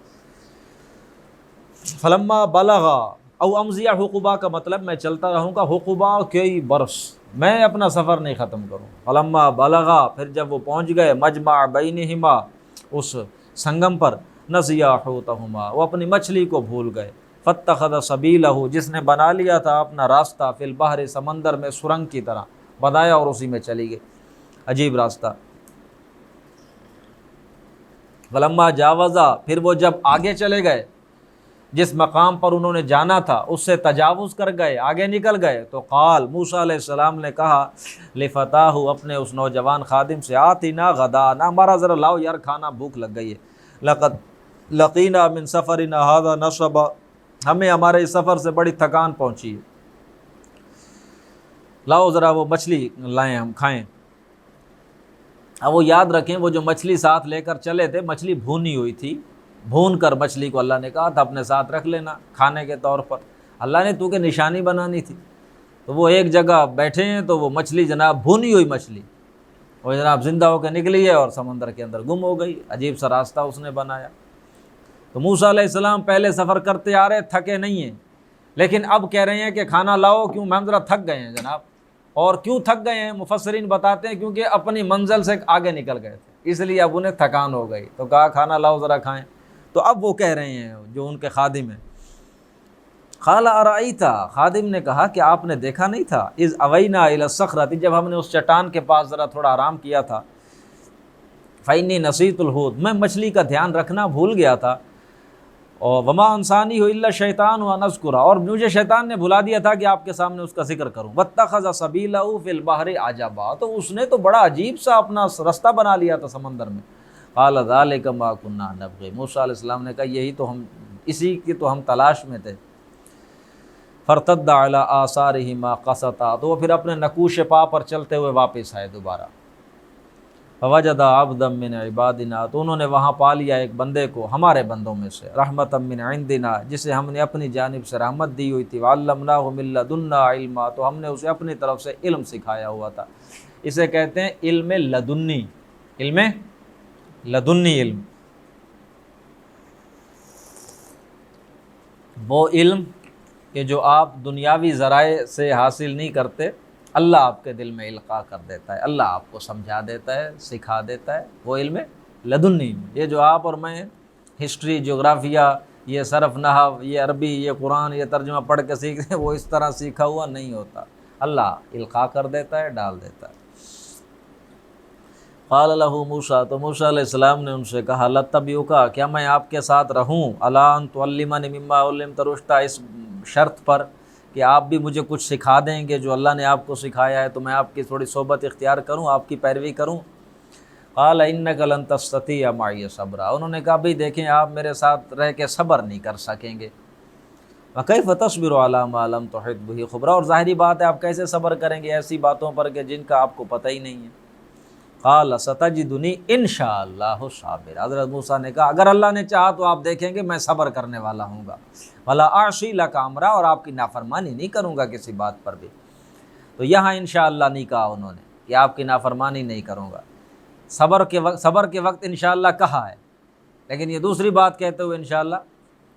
فلما بلغا او امضی حقبہ کا مطلب میں چلتا رہوں گا حقبہ کئی برس، میں اپنا سفر نہیں ختم کروں۔ فلما بلغا، پھر جب وہ پہنچ گئے مجمع بینہما، اس سنگم پر، نسیا حوتہما، وہ اپنی مچھلی کو بھول گئے، فاتخذ سبیلہ، جس نے بنا لیا تھا اپنا راستہ، فی البحر، سمندر میں سرنگ کی طرح بنایا اور اسی میں چلی گئی، عجیب راستہ۔ فلما جاوزا، پھر وہ جب آگے چلے گئے، جس مقام پر انہوں نے جانا تھا اس سے تجاوز کر گئے، آگے نکل گئے، تو قال، موسیٰ علیہ السلام نے کہا لفتاہ، اپنے اس نوجوان خادم سے، آتنا غدانا، ہمارا ذرا لاؤ یار کھانا، بھوک لگ گئی ہے، لقد لقینا من سفرنا ھذا نصبا، ہمیں ہمارے اس سفر سے بڑی تھکان پہنچی ہے، لاؤ ذرا وہ مچھلی لائیں ہم کھائیں۔ اب وہ یاد رکھیں وہ جو مچھلی ساتھ لے کر چلے تھے مچھلی بھونی ہوئی تھی، بھون کر مچھلی کو اللہ نے کہا تھا اپنے ساتھ رکھ لینا کھانے کے طور پر، اللہ نے تو کہ نشانی بنانی تھی، تو وہ ایک جگہ بیٹھے ہیں تو وہ مچھلی جناب بھونی ہوئی مچھلی وہ جناب زندہ ہو کے نکلی ہے اور سمندر کے اندر گم ہو گئی، عجیب سا راستہ اس نے بنایا۔ تو موسیٰ علیہ السلام پہلے سفر کرتے آ رہے، تھکے نہیں ہیں، لیکن اب کہہ رہے ہیں کہ کھانا لاؤ، کیوں ہم ذرا تھک گئے ہیں جناب، اور کیوں تھک گئے ہیں مفسرین بتاتے ہیں کیونکہ اپنی منزل سے آگے نکل گئے تھے، اس لیے اب انہیں تھکان ہو گئی، تو کہا کھانا لاؤ ذرا کھائیں۔ تو اب وہ کہہ رہے ہیں جو ان کے خادم ہیں، قال ارأیت، خادم نے کہا کہ آپ نے دیکھا نہیں تھا، اذ اوینا الی الصخرۃ، جب ہم نے اس چٹان کے پاس ذرا تھوڑا آرام کیا تھا، فإنی نسیت الحوت، میں مچھلی کا دھیان رکھنا بھول گیا تھا، اور وما انسانی الا الشیطان ان اذکرہ، اور مجھے شیطان نے بھلا دیا تھا کہ آپ کے سامنے اس کا ذکر کروں، واتخذ سبیلہ فی البحر عجبا، تو اس نے تو بڑا عجیب سا اپنا رستہ بنا لیا تھا سمندر میں، قال ذلک ما کنا نبغی، موسیٰ علیہ السلام نے کہا یہی تو ہم، اسی کی تو ہم تلاش میں تھے، فارتد علی آثارہما قصتا، تو وہ پھر اپنے نقوش پا پر چلتے ہوئے واپس آئے دوبارہ، فوجد عبدا من عبادنا، تو انہوں نے وہاں پا لیا ایک بندے کو ہمارے بندوں میں سے، رحمتا من عندنا، جسے ہم نے اپنی جانب سے رحمت دی ہوئی تھی، وعلمناہ من لدنا علما، تو ہم نے اسے اپنی طرف سے علم سکھایا ہوا تھا، اسے کہتے ہیں علم لدنی، علم لدنی علم، وہ علم کہ جو آپ دنیاوی ذرائع سے حاصل نہیں کرتے، اللہ آپ کے دل میں القاء کر دیتا ہے، اللہ آپ کو سمجھا دیتا ہے، سکھا دیتا ہے، وہ علم لدنی۔ یہ جو آپ اور میں ہسٹری، جغرافیہ، یہ صرف نحو، یہ عربی، یہ قرآن، یہ ترجمہ پڑھ کے سیکھتے ہیں، وہ اس طرح سیکھا ہوا نہیں ہوتا، اللہ القاء کر دیتا ہے، ڈال دیتا ہے۔ قال لہ موسیٰ، تو موسیٰ علیہ السلام نے ان سے کہا لاتبعک، کیا میں آپ کے ساتھ رہوں، الی ان تعلمنی مما علمت رشدا، اس شرط پر کہ آپ بھی مجھے کچھ سکھا دیں گے جو اللہ نے آپ کو سکھایا ہے، تو میں آپ کی تھوڑی صحبت اختیار کروں، آپ کی پیروی کروں۔ قال انک لن تستطیع معی صبرا، انہوں نے کہا بھئی دیکھیں آپ میرے ساتھ رہ کے صبر نہیں کر سکیں گے، وکیف تصبر علی ما لم تحط بہ خبرا، اور ظاہری بات ہے آپ کیسے صبر کریں گے ایسی باتوں پر کہ جن کا آپ کو پتہ ہی نہیں ہے۔ قال ستجدنی انشاءاللہ صابر، حضرت موسیٰ نے کہا اگر اللہ نے چاہا تو آپ دیکھیں گے میں صبر کرنے والا ہوں گا، ولا اعصی لک امرا، اور آپ کی نافرمانی نہیں کروں گا کسی بات پر بھی۔ تو یہاں انشاءاللہ نہیں کہا انہوں نے کہ آپ کی نافرمانی نہیں کروں گا، صبر کے وقت انشاءاللہ کہا ہے، لیکن یہ دوسری بات کہتے ہوئے انشاءاللہ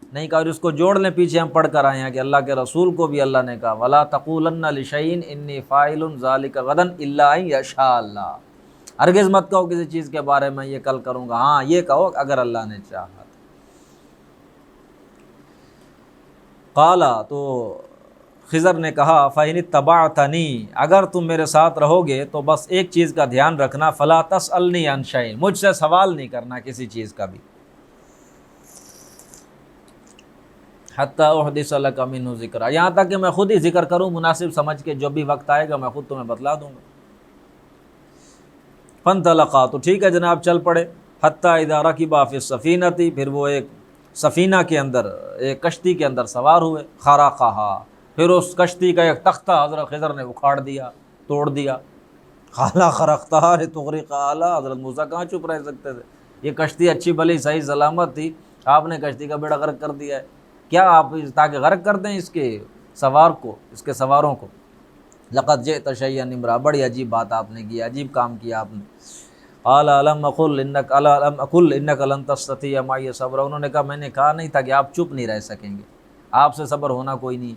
نہیں کہا۔ اور اس کو جوڑ لیں، پیچھے ہم پڑھ کر آئے ہیں کہ اللہ کے رسول کو بھی اللہ نے کہا ولا تقولن لشیء انی فاعل ذلک غدا الا ان یشاء اللہ، ہرگز مت کہو کسی چیز کے بارے میں یہ کل کروں گا، ہاں یہ کہو اگر اللہ نے چاہا۔ قال، تو خضر نے کہا فإن اتبعتنی، اگر تم میرے ساتھ رہو گے تو بس ایک چیز کا دھیان رکھنا، فلا تسألنی عن شیء، مجھ سے سوال نہیں کرنا کسی چیز کا بھی، حتی احدث لک منہ ذکرا، یہاں تک کہ میں خود ہی ذکر کروں مناسب سمجھ کے، جو بھی وقت آئے گا میں خود تمہیں بتلا دوں گا۔ فانطلقا، تو ٹھیک ہے جناب چل پڑے، حتی اذا رکبا فی السفینۃ، پھر وہ ایک سفینہ کے اندر، ایک کشتی کے اندر سوار ہوئے، خرقہا، پھر اس کشتی کا ایک تختہ حضرت خضر نے اکھاڑ دیا، توڑ دیا۔ قال خرقتہا لتغرق اہلہا، حضرت موسیٰ کہاں چپ رہ سکتے تھے، یہ کشتی اچھی بھلی صحیح سلامت تھی، آپ نے کشتی کا بیڑا غرق کر دیا ہے، کیا آپ تاکہ غرق کر دیں اس کے سوار کو، اس کے سواروں کو؟ لقد جئت شیئا امرا، بڑی عجیب بات آپ نے کی، عجیب کام کیا آپ نے۔ قال الم اقل انک لن تستطیع معی صبرا، انہوں نے کہا میں نے کہا نہیں تھا کہ آپ چپ نہیں رہ سکیں گے، آپ سے صبر ہونا کوئی نہیں۔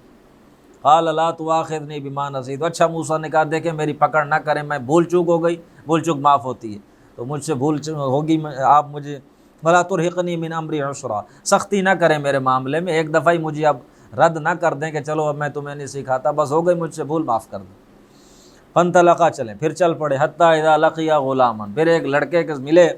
قال لا تؤاخذنی بما نسیت، اچھا موسیٰ نے کہا دیکھیں میری پکڑ نہ کریں، میں بھول چوک ہو گئی، بھول چوک معاف ہوتی ہے، تو مجھ سے بھول ہوگی، آپ مجھے ولا ترہقنی من امری عسرا، سختی نہ کریں میرے معاملے میں، ایک دفعہ ہی مجھے اب رد نہ کر دیں کہ چلو اب میں تمہیں نہیں سکھاتا، بس ہو گئی مجھ سے بھول، معاف کر دیں۔ فانطلقا، چلیں پھر چل پڑے، حتی اذا لقیا غلاما، پھر ایک لڑکے کے ملے،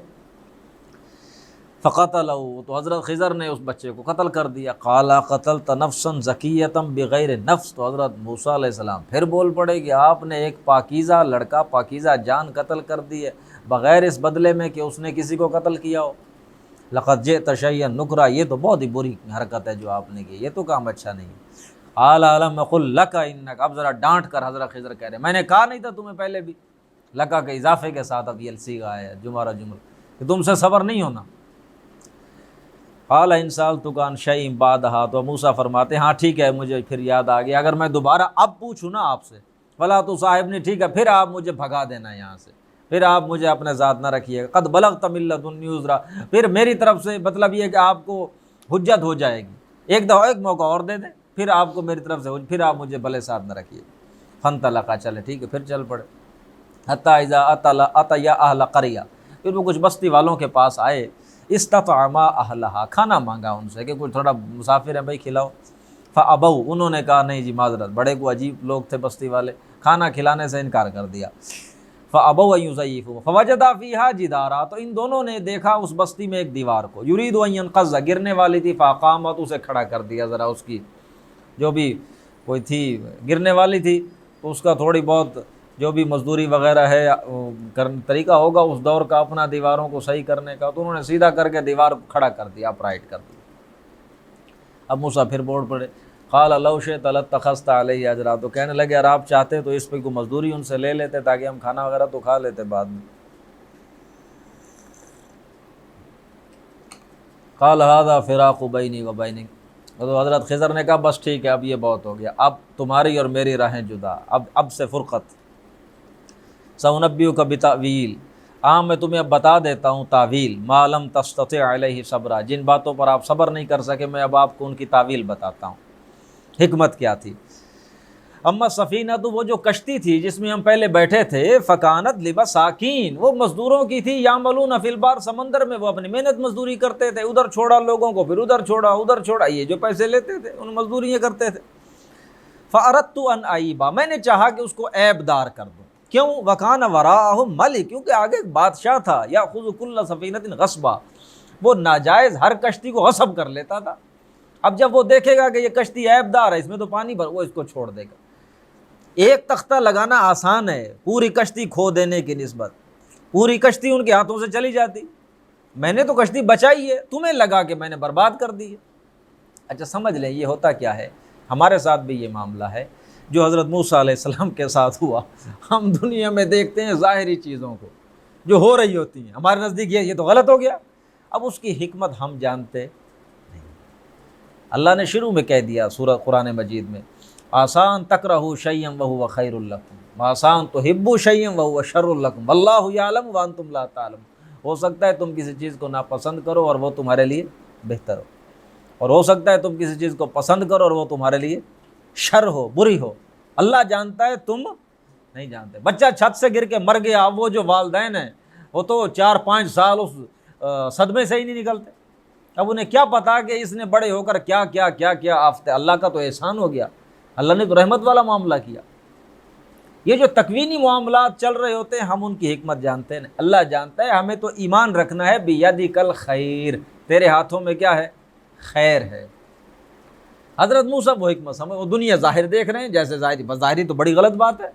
فقتلہ، تو حضرت خضر نے اس بچے کو قتل کر دیا۔ قال قتلت نفسا زکیۃ بغیر نفس، تو حضرت موسیٰ علیہ السلام پھر بول پڑے کہ آپ نے ایک پاکیزہ لڑکا، پاکیزہ جان قتل کر دی ہے بغیر اس بدلے میں کہ اس نے کسی کو قتل کیا ہو۔ لقد جئت شیئا نکرا، یہ تو بہت ہی بری حرکت ہے جو آپ نے کی، یہ تو کام اچھا نہیں ہے۔ قال الم اقل لک انک، اب ذرا ڈانٹ کر حضرت خضر کہہ رہے میں نے کہا نہیں تھا تمہیں پہلے بھی، لکا کے اضافے کے ساتھ اب یہ سیغہ ہے جملہ کہ تم سے صبر نہیں ہونا۔ قال ان سألتک عن شیء بعدھا، تو موسیٰ فرماتے ہاں ٹھیک ہے مجھے پھر یاد آ گیا، اگر میں دوبارہ اب پوچھوں نا آپ سے، فلا تصاحبنی، ٹھیک ہے پھر آپ مجھے بھگا دینا یہاں سے، پھر آپ مجھے اپنے ذات نہ رکھیے گا، قد بلغت من لدنی عذرا، پھر میری طرف سے مطلب یہ کہ آپ کو حجت ہو جائے گی، ایک دفعہ ایک موقع اور دے دیں، پھر آپ کو میری طرف سے پھر آپ مجھے بھلے ساتھ نہ رکھیے۔ فانطلقا، چلے ٹھیک ہے پھر چل پڑے، حتی اذا اتیا اہل قریہ، پھر وہ کچھ بستی والوں کے پاس آئے، استطعما اہلہا، کھانا مانگا ان سے کہ کچھ تھوڑا مسافر ہیں بھائی کھلاؤ، فابوا، انہوں نے کہا نہیں جی معذرت، بڑے کو عجیب لوگ تھے بستی والے، کھانا کھلانے سے انکار کر دیا۔ فابوا ان یضیفوا فوجدا فیہا جدارا، تو ان دونوں نے دیکھا اس بستی میں ایک دیوار کو، یرید ان ینقض، گرنے والی تھی، فاقامت، اسے کھڑا کر دیا، ذرا اس کی جو بھی کوئی تھی گرنے والی تھی تو اس کا تھوڑی بہت جو بھی مزدوری وغیرہ ہے طریقہ ہوگا اس دور کا اپنا دیواروں کو صحیح کرنے کا، تو انہوں نے سیدھا کر کے دیوار کو کھڑا کر دیا، اپرائٹ کر دیا۔ اب موسیٰ پھر بول پڑے، قال لو شئت لاتخذت علیہ اجرا، تو کہنے لگے اگر آپ چاہتے تو اس پہ کوئی مزدوری ان سے لے لیتے تاکہ ہم کھانا وغیرہ تو کھا لیتے بعد میں۔ قال ھذا فراق بینی و بینک، تو حضرت خضر نے کہا بس ٹھیک ہے اب یہ بہت ہو گیا، اب تمہاری اور میری راہیں جدا، اب سے فرقت۔ سأنبئک بتأویل، میں تمہیں اب بتا دیتا ہوں تعویل، ما لم تستطع علیہ صبرا، جن باتوں پر آپ صبر نہیں کر سکے میں اب آپ کو ان کی تعویل بتاتا ہوں، حکمت کیا تھی۔ اما سفینہ، تو وہ جو کشتی تھی جس میں ہم پہلے بیٹھے تھے، فکانت لمساکین، وہ مزدوروں کی تھی، یعملون فی البحر، سمندر میں وہ اپنی محنت مزدوری کرتے تھے، ادھر چھوڑا لوگوں کو، پھر ادھر چھوڑا، یہ جو پیسے لیتے تھے ان مزدوریاں کرتے تھے۔ فاردت ان اعیبا، میں نے چاہا کہ اس کو عیب دار کر دوں، کیوں؟ وکان وراءہم ملک، کیونکہ آگے ایک بادشاہ تھا، یاخذ کل سفینۃ غصبا، وہ ناجائز ہر کشتی کو غصب کر لیتا تھا، اب جب وہ دیکھے گا کہ یہ کشتی عیب دار ہے، اس میں تو پانی بھر، وہ اس کو چھوڑ دے گا۔ ایک تختہ لگانا آسان ہے پوری کشتی کھو دینے کی نسبت، پوری کشتی ان کے ہاتھوں سے چلی جاتی، میں نے تو کشتی بچائی ہے، تمہیں لگا کہ میں نے برباد کر دی ہے۔ اچھا سمجھ لیں یہ ہوتا کیا ہے، ہمارے ساتھ بھی یہ معاملہ ہے جو حضرت موسیٰ علیہ السلام کے ساتھ ہوا۔ ہم دنیا میں دیکھتے ہیں ظاہری چیزوں کو، جو ہو رہی ہوتی ہیں، ہمارے نزدیک یہ تو غلط ہو گیا، اب اس کی حکمت ہم جانتے نہیں۔ اللہ نے شروع میں کہہ دیا سورہ قرآن مجید میں، آسان تکرہوا شیئا وہو خیر لکم وآسان تحبوا شیئا وہو شر لکم واللہ یعلم وانتم لا تعلمون۔ ہو سکتا ہے تم کسی چیز کو ناپسند کرو اور وہ تمہارے لیے بہتر ہو، اور ہو سکتا ہے تم کسی چیز کو پسند کرو اور وہ تمہارے لیے شر ہو، بری ہو۔ اللہ جانتا ہے، تم نہیں جانتے۔ بچہ چھت سے گر کے مر گیا، اب وہ جو والدین ہیں وہ تو 4-5 سال اس صدمے سے ہی نہیں نکلتے، اب انہیں کیا پتا کہ اس نے بڑے ہو کر کیا کیا کیا کیا آفتے۔ اللہ کا تو احسان ہو گیا، اللہ نے تو رحمت والا معاملہ کیا۔ یہ جو تکوینی معاملات چل رہے ہوتے ہیں ہم ان کی حکمت جانتے ہیں، اللہ جانتا ہے۔ ہمیں تو ایمان رکھنا ہے بیدک الخیر، تیرے ہاتھوں میں کیا ہے؟ خیر ہے۔ حضرت موسیٰ وہ حکمت سمجھ، وہ دنیا ظاہر دیکھ رہے ہیں، جیسے ظاہری تو بڑی غلط بات ہے،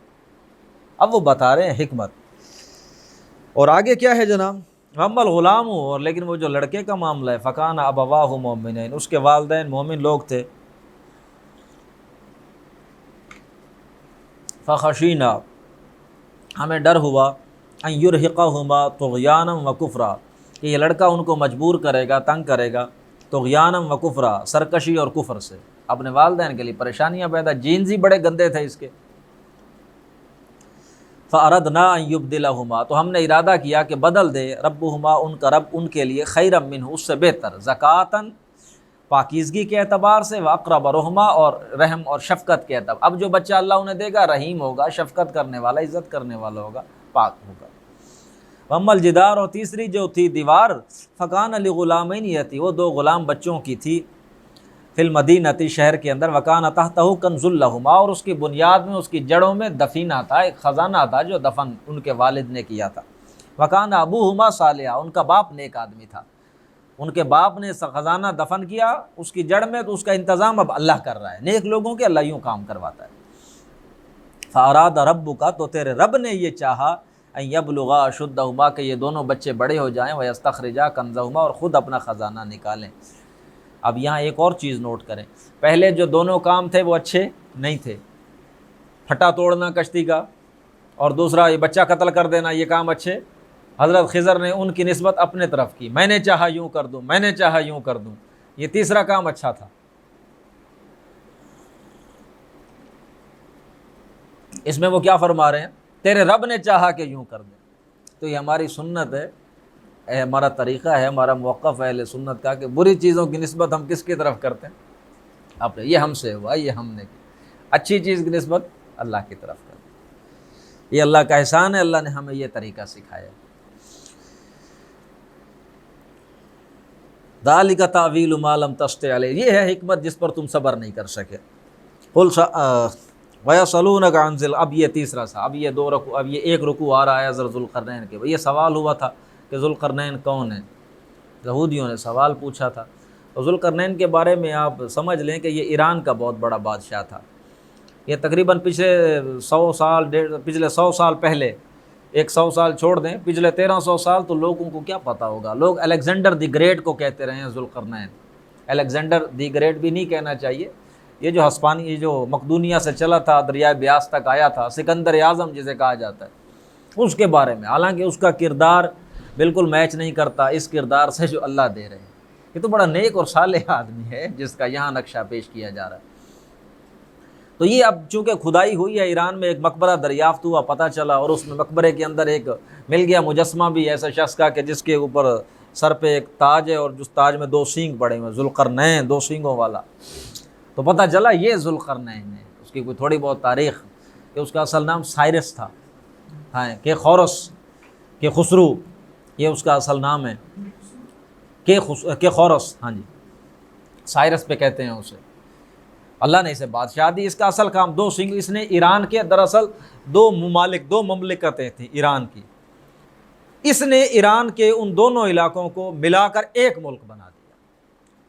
اب وہ بتا رہے ہیں حکمت۔ اور آگے کیا ہے جناب؟ اما الغلام، اور لیکن وہ جو لڑکے کا معاملہ ہے، فکان ابواہ مومنین، اس کے والدین مومن لوگ تھے، فخشینا، ہمیں ڈر ہوا، ان یرہقہما طغیانا و کفرا، کہ یہ لڑکا ان کو مجبور کرے گا، تنگ کرے گا، طغیانا و کفرا، سرکشی اور کفر سے، اپنے والدین کے لیے پریشانیاں پیدا، جینز ہی بڑے گندے تھے اس کے۔ فَأَرَدْنَا أَن يُبْدِلَهُمَا، تو ہم نے ارادہ کیا کہ بدل دے ربہما، ان کا رب ان کے لیے، خیرا منہ، اس سے بہتر، زکاتن، پاکیزگی کے اعتبار سے، وَأَقْرَبَ رُحْمَا، اور رحم اور شفقت کے اعتبار۔ اب جو بچہ اللہ انہیں دے گا رحیم ہوگا، شفقت کرنے والا، عزت کرنے والا ہوگا، پاک ہوگا۔ وَأَمَّا الْجِدَارُ، اور تیسری جو تھی دیوار، فَكَانَ لِغُلَامَيْنِ يَتِيمَيْنِ، وہ 2 غلام بچوں کی تھی، فی المدینۃ، شہر کے اندر، وَكَانَ تَحْتَهُ كَنْزٌ لَهُمَا، اور اس کی بنیاد میں، اس کی جڑوں میں دفینہ تھا، ایک خزانہ تھا جو دفن ان کے والد نے کیا تھا۔ وَكَانَ أَبُوهُمَا صَالِحًا، ان کا باپ نیک آدمی تھا، ان کے باپ نے خزانہ دفن کیا اس کی جڑ میں، تو اس کا انتظام اب اللہ کر رہا ہے، نیک لوگوں کے اللہ یوں کام کرواتا ہے۔ فَأَرَادَ رَبُّكَ، تو تیرے رب نے یہ چاہا، أَن يَبْلُغَا أَشُدَّهُمَا، کہ یہ دونوں بچے بڑے ہو جائیں، وَيَسْتَخْرِجَا كَنْزَهُمَا، اور خود اپنا خزانہ نکالیں۔ اب یہاں ایک اور چیز نوٹ کریں، پہلے جو دونوں کام تھے وہ اچھے نہیں تھے، پھٹا توڑنا کشتی کا، اور دوسرا یہ بچہ قتل کر دینا، یہ کام اچھے۔ حضرت خضر نے ان کی نسبت اپنے طرف کی، میں نے چاہا یوں کر دوں، میں نے چاہا یوں کر دوں، یہ تیسرا کام اچھا تھا۔ اس میں وہ کیا فرما رہے ہیں؟ تیرے رب نے چاہا کہ یوں کر دیں۔ تو یہ ہماری سنت ہے، ہمارا طریقہ ہے، ہمارا موقف ہے اہل سنت کا، کہ بری چیزوں کی نسبت ہم کس کی طرف کرتے ہیں؟ اپنے، یہ ہم سے ہوا، یہ ہم نے کی۔ اچھی چیز کی نسبت اللہ کی طرف کرتے ہیں، یہ اللہ کا احسان ہے، اللہ نے ہمیں یہ طریقہ سکھایا ہے۔ ذَلِكَ تَأْوِيلُ مَا لَمْ تَسْطِع عَلَيْهِ، یہ ہے حکمت جس پر تم صبر نہیں کر سکے۔ وَيَسْأَلُونَكَ عَنِ ذِي، اب یہ تیسرا سا، اب یہ 2 رکوع، اب یہ 1 رکوع آ رہا ہے حضرت ذوالقرنین کے۔ یہ سوال ہوا تھا کہ ذوالقرنین کون ہے، یہودیوں نے سوال پوچھا تھا۔ تو ذوالقرنین کے بارے میں آپ سمجھ لیں کہ یہ ایران کا بہت بڑا بادشاہ تھا۔ یہ تقریباً پچھلے 100 سال پہلے، 100 سال چھوڑ دیں، پچھلے 1300 سال تو لوگوں کو کیا پتہ ہوگا، لوگ الیگزینڈر دی گریٹ کو کہتے رہے ہیں ذوالقرنین۔ الیگزینڈر دی گریٹ بھی نہیں کہنا چاہیے، یہ جو ہسپانی، جو مقدونیہ سے چلا تھا، دریائے بیاس تک آیا تھا، سکندر اعظم جسے کہا جاتا ہے، اس کے بارے میں، حالانکہ اس کا کردار بالکل میچ نہیں کرتا اس کردار سے جو اللہ دے رہے ہیں۔ یہ تو بڑا نیک اور صالح آدمی ہے جس کا یہاں نقشہ پیش کیا جا رہا ہے۔ تو یہ اب چونکہ کھدائی ہوئی ہے ایران میں، ایک مقبرہ دریافت ہوا، پتہ چلا، اور اس میں مقبرے کے اندر ایک مل گیا مجسمہ بھی ایسے شخص کا کہ جس کے اوپر سر پہ ایک تاج ہے، اور جس تاج میں 2 سینگ پڑے ہوئے، ذوالقرنین، 2 سینگوں والا۔ تو پتہ چلا یہ ذوالقرنین ہے۔ اس کی کوئی تھوڑی بہت تاریخ، کہ اس کا اصل نام سائرس تھا، ہاں، کہ خورس، کہ خسرو، یہ اس کا اصل نام ہے، کہ خورس، ہاں جی، سائرس پہ کہتے ہیں اسے۔ اللہ نے اسے بادشاہ دی۔ اس کا اصل کام 2 سنگ، اس نے ایران کے، دراصل 2 ممالک، 2 مملکتیں تھیں ایران کی، اس نے ایران کے ان دونوں علاقوں کو ملا کر ایک ملک بنا دیا۔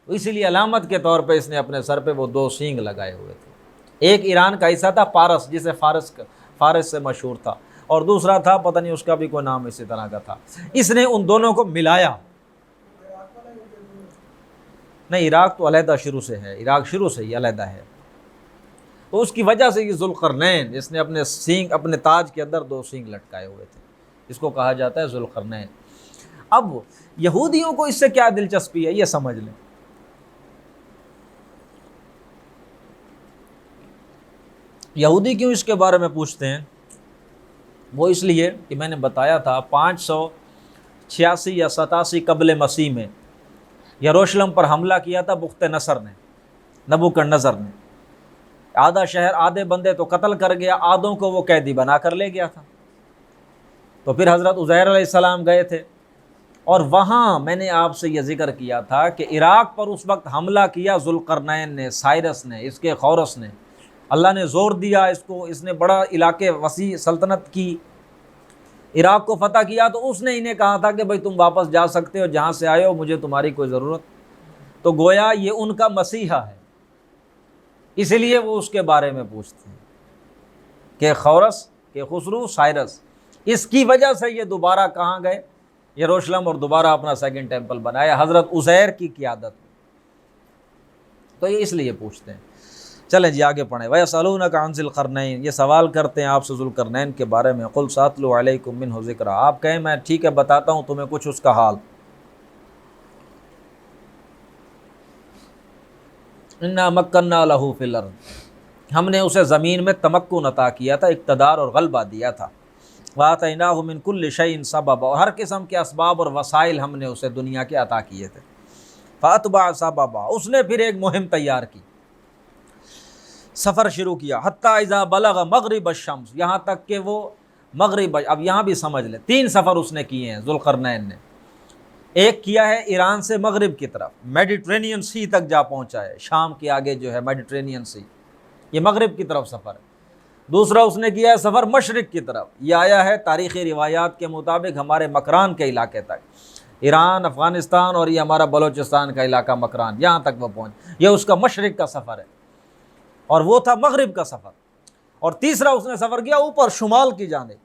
اسی لیے علامت کے طور پہ اس نے اپنے سر پہ وہ 2 سینگ لگائے ہوئے تھے۔ ایک ایران کا حصہ تھا پارس، جسے فارس سے مشہور تھا، اور دوسرا تھا پتہ نہیں اس کا بھی کوئی نام اسی طرح کا تھا۔ اس نے ان دونوں کو ملایا۔ نہیں، عراق تو علیحدہ شروع سے ہے، عراق شروع سے ہی علیحدہ ہے، تو اس کی وجہ سے یہ ذوالقرنین، اس نے اپنے سینگ، اپنے تاج کے اندر 2 سینگ لٹکائے ہوئے تھے۔ اس کو کہا جاتا ہے ذوالقرنین۔ اب یہودیوں کو اس سے کیا دلچسپی ہے یہ سمجھ لیں۔ یہودی کیوں اس کے بارے میں پوچھتے ہیں؟ وہ اس لیے کہ میں نے بتایا تھا 586 یا 87 قبل مسیح میں یروشلم پر حملہ کیا تھا بخت نصر نے، نبوکدنضر نے۔ آدھا شہر، آدھے بندے تو قتل کر گیا، آدھوں کو وہ قیدی بنا کر لے گیا تھا۔ تو پھر حضرت عزیر علیہ السلام گئے تھے، اور وہاں میں نے آپ سے یہ ذکر کیا تھا کہ عراق پر اس وقت حملہ کیا ذوالقرنین نے، سائرس نے، اس کے خورس نے۔ اللہ نے زور دیا اس کو، اس نے بڑا علاقے وسیع سلطنت کی، عراق کو فتح کیا، تو اس نے انہیں کہا تھا کہ بھئی تم واپس جا سکتے ہو جہاں سے آئے ہو، مجھے تمہاری کوئی ضرورت۔ تو گویا یہ ان کا مسیحا ہے، اس لیے وہ اس کے بارے میں پوچھتے ہیں کہ خورس، کہ خسرو، سائرس، اس کی وجہ سے یہ دوبارہ کہاں گئے؟ یروشلم، اور دوبارہ اپنا سیکنڈ ٹیمپل بنایا حضرت عزیر کی قیادت میں۔ تو یہ اس لیے پوچھتے ہیں۔ چلیں جی آگے پڑھیں۔ وَيَسْأَلُونَكَ عَنْ ذِي الْقَرْنَيْنِ، یہ سوال کرتے ہیں آپ سے ذوالقرنین کے بارے میں۔ قُلْ سَأَتْلُو عَلَيْكُم مِّنْهُ ذِكْرًا، آپ کہیں میں ٹھیک ہے بتاتا ہوں تمہیں کچھ اس کا حال۔ اِنَّا مَكَّنَّا لَهُ فِي الْأَرْضِ، ہم نے اسے زمین میں تمکن عطا کیا تھا، اقتدار اور غلبہ دیا تھا۔ وَآتَيْنَاهُ مِن كُلِّ شَيْءٍ سَبَبًا، اور ہر قسم کے اسباب اور وسائل ہم نے اسے دنیا کے عطا کیے تھے۔ فَأَتْبَعَ سَبَبًا، اس نے پھر ایک مہم تیار کی، سفر شروع کیا۔ حتیٰ اذا بلغ مغرب الشمس، یہاں تک کہ وہ مغرب، اب یہاں بھی سمجھ لیں 3 سفر اس نے کیے ہیں ذوالقرنین نے۔ ایک کیا ہے ایران سے مغرب کی طرف، میڈیٹرینین سی تک جا پہنچا ہے، شام کے آگے جو ہے میڈیٹرینین سی، یہ مغرب کی طرف سفر ہے۔ دوسرا اس نے کیا ہے سفر مشرق کی طرف، یہ آیا ہے تاریخی روایات کے مطابق ہمارے مکران کے علاقے تک، ایران، افغانستان اور یہ ہمارا بلوچستان کا علاقہ مکران، یہاں تک وہ پہنچ، یہ اس کا مشرق کا سفر ہے، اور وہ تھا مغرب کا سفر۔ اور تیسرا اس نے سفر کیا اوپر شمال کی جانب،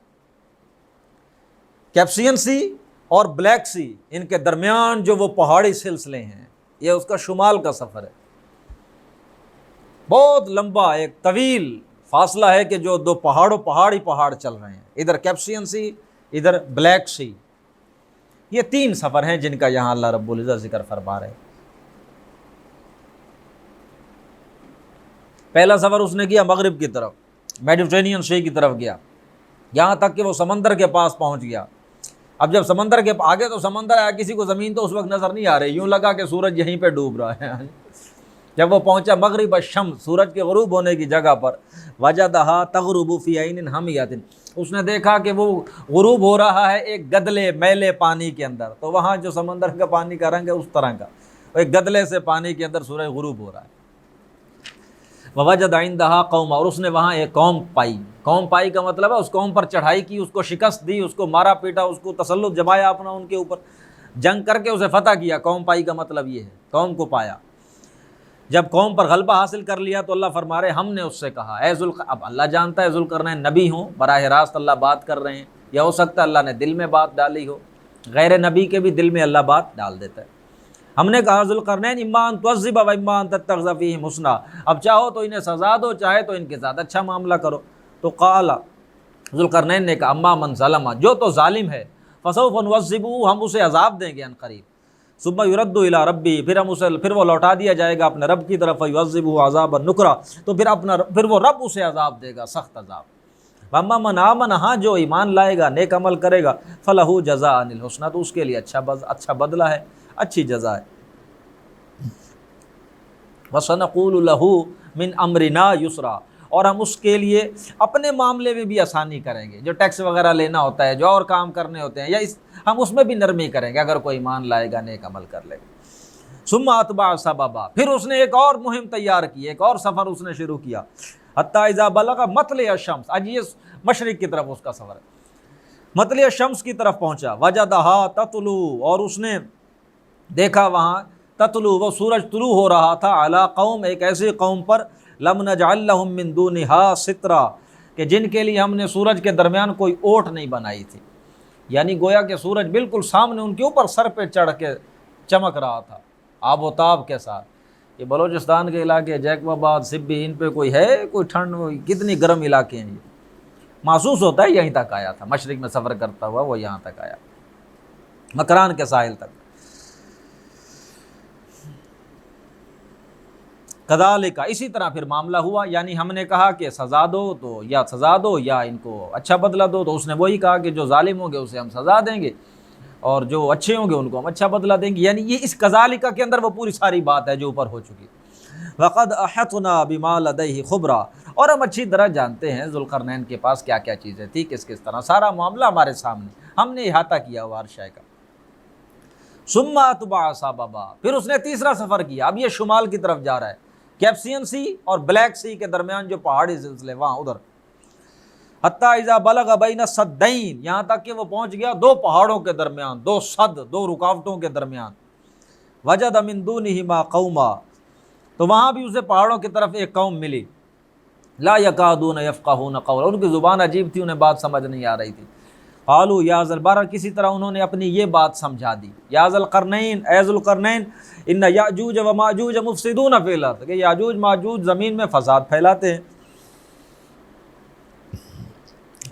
کیپسین سی اور بلیک سی، ان کے درمیان جو وہ پہاڑی سلسلے ہیں، یہ اس کا شمال کا سفر ہے۔ بہت لمبا ایک طویل فاصلہ ہے کہ جو 2 پہاڑی پہاڑ چل رہے ہیں، ادھر کیپسین سی، ادھر بلیک سی۔ یہ 3 سفر ہیں جن کا یہاں اللہ رب العزت ذکر فرما رہے ہیں۔ پہلا سفر اس نے کیا مغرب کی طرف، میڈیٹرینین سی کی طرف گیا، یہاں تک کہ وہ سمندر کے پاس پہنچ گیا۔ اب جب سمندر کے آگے تو سمندر آیا، کسی کو زمین تو اس وقت نظر نہیں آ رہی، یوں لگا کہ سورج یہیں پہ ڈوب رہا ہے۔ جب وہ پہنچا مغرب الشمس، سورج کے غروب ہونے کی جگہ پر، وجدہا تغرب فی عین حمیۃ، اس نے دیکھا کہ وہ غروب ہو رہا ہے ایک گدلے میلے پانی کے اندر۔ تو وہاں جو سمندر کا پانی کا رنگ ہے اس طرح کا، ایک گدلے سے پانی کے اندر سورج غروب ہو رہا ہے۔ ووجد عندہا قوما، اور اس نے وہاں ایک قوم پائی۔ قوم پائی کا مطلب ہے اس قوم پر چڑھائی کی، اس کو شکست دی، اس کو مارا پیٹا، اس کو تسلط جمایا اپنا ان کے اوپر، جنگ کر کے اسے فتح کیا۔ قوم پائی کا مطلب یہ ہے، قوم کو پایا۔ جب قوم پر غلبہ حاصل کر لیا تو اللہ فرما رہے ہم نے اس سے کہا اے اب اللہ جانتا ہے ذوالقرنین نبی ہوں، براہ راست اللہ بات کر رہے ہیں، یا ہو سکتا ہے اللہ نے دل میں بات ڈالی ہو، غیر نبی کے بھی دل میں اللہ بات ڈال دیتا ہے۔ ہم نے کہا ذوالقرنین اما ان تعذب و اما ان تتخذ فیہم حسنا، اب چاہو تو انہیں سزا دو، چاہے تو ان کے ساتھ اچھا معاملہ کرو۔ تو قال، ذوالقرنین نے کہا اما من ظلم، جو تو ظالم ہے، فسوف نعذبہ، ہم اسے عذاب دیں گے عن قریب، ثم یرد الی ربی، پھر وہ لوٹا دیا جائے گا اپنے رب کی طرف، فیعذبہ عذابا نکرا، تو پھر وہ رب اسے عذاب دے گا، سخت عذاب۔ واما من آمن، ہاں جو ایمان لائے گا، نیک عمل کرے گا، فلہ جزاء الحسنی، تو اس کے لیے اچھا بدلہ ہے، اچھی جزا ہے۔ وَسَنَقُولُ لَهُ مِنْ أَمْرِنَا يُسْرًا، اور ہم اس کے لیے اپنے معاملے میں بھی آسانی کریں گے، جو ٹیکس وغیرہ لینا ہوتا ہے، جو اور کام کرنے ہوتے ہیں، یا ہم اس میں بھی نرمی کریں گے اگر کوئی ایمان لائے گا، نیک عمل کر لے گا۔ ثُمَّ أَتْبَعَ سَبَبًا، پھر اس نے ایک اور مہم تیار کی، ایک اور سفر اس نے شروع کیا۔ حَتَّىٰ إِذَا بَلَغَ مَطْلِعَ الشَّمْسِ، آج یہ مشرق کی طرف اس کا سفر ہے، مطلع الشمس کی طرف پہنچا۔ وَجَدَهَا تَطْلُعُ، اور اس نے دیکھا وہاں تطلع، وہ سورج طلوع ہو رہا تھا، علی قوم، ایک ایسی قوم پر، لم نجعل لهم من دونها سترا، کہ جن کے لیے ہم نے سورج کے درمیان کوئی اوٹ نہیں بنائی تھی، یعنی گویا کہ سورج بالکل سامنے ان کے اوپر سر پہ چڑھ کے چمک رہا تھا آب و تاب کے ساتھ۔ یہ بلوچستان کے علاقے، جیکب آباد، سبی، ان پہ کوئی ہے کوئی ٹھنڈ، کتنی گرم علاقے ہیں یہ، محسوس ہوتا ہے یہیں تک آیا تھا، مشرق میں سفر کرتا ہوا وہ یہاں تک آیا، مکران کے ساحل تک۔ کذالک، اسی طرح پھر معاملہ ہوا، یعنی ہم نے کہا کہ سزا دو تو یا سزا دو یا ان کو اچھا بدلہ دو، تو اس نے وہی کہا کہ جو ظالم ہوں گے اسے ہم سزا دیں گے اور جو اچھے ہوں گے ان کو ہم اچھا بدلہ دیں گے۔ یعنی یہ اس کذالک کے اندر وہ پوری ساری بات ہے جو اوپر ہو چکی۔ وقد احطنا بما لدیہ خبرا، اور ہم اچھی طرح جانتے ہیں ذوالقرنین کے پاس کیا کیا چیزیں تھی، کس کس طرح، سارا معاملہ ہمارے سامنے، ہم نے احاطہ کیا ہوا ہر شے کا۔ ثم اتبع سببا، پھر اس نے تیسرا سفر کیا، اب یہ شمال کی طرف جا رہا ہے، کیپسین سی اور بلیک سی کے درمیان جو پہاڑی سلسلے وہاں ادھر، حتیٰ اذا بلغ بین السدین، یہاں تک کہ وہ پہنچ گیا دو پہاڑوں کے درمیان، دو سد، دو رکاوٹوں کے درمیان۔ وجد من دونہما قوما، تو وہاں بھی اسے پہاڑوں کی طرف ایک قوم ملی، لا یکادون یفقہون قولا، ان کی زبان عجیب تھی، انہیں بات سمجھ نہیں آ رہی تھی۔ قالوا یا ذا البر، کسی طرح انہوں نے اپنی یہ بات سمجھا دی، یا ذا القرنین، اے ذو القرنین، ان یاجوج و ماجوج مفسدون فی الارض، کہ یاجوج ماجوج زمین میں فساد پھیلاتے ہیں۔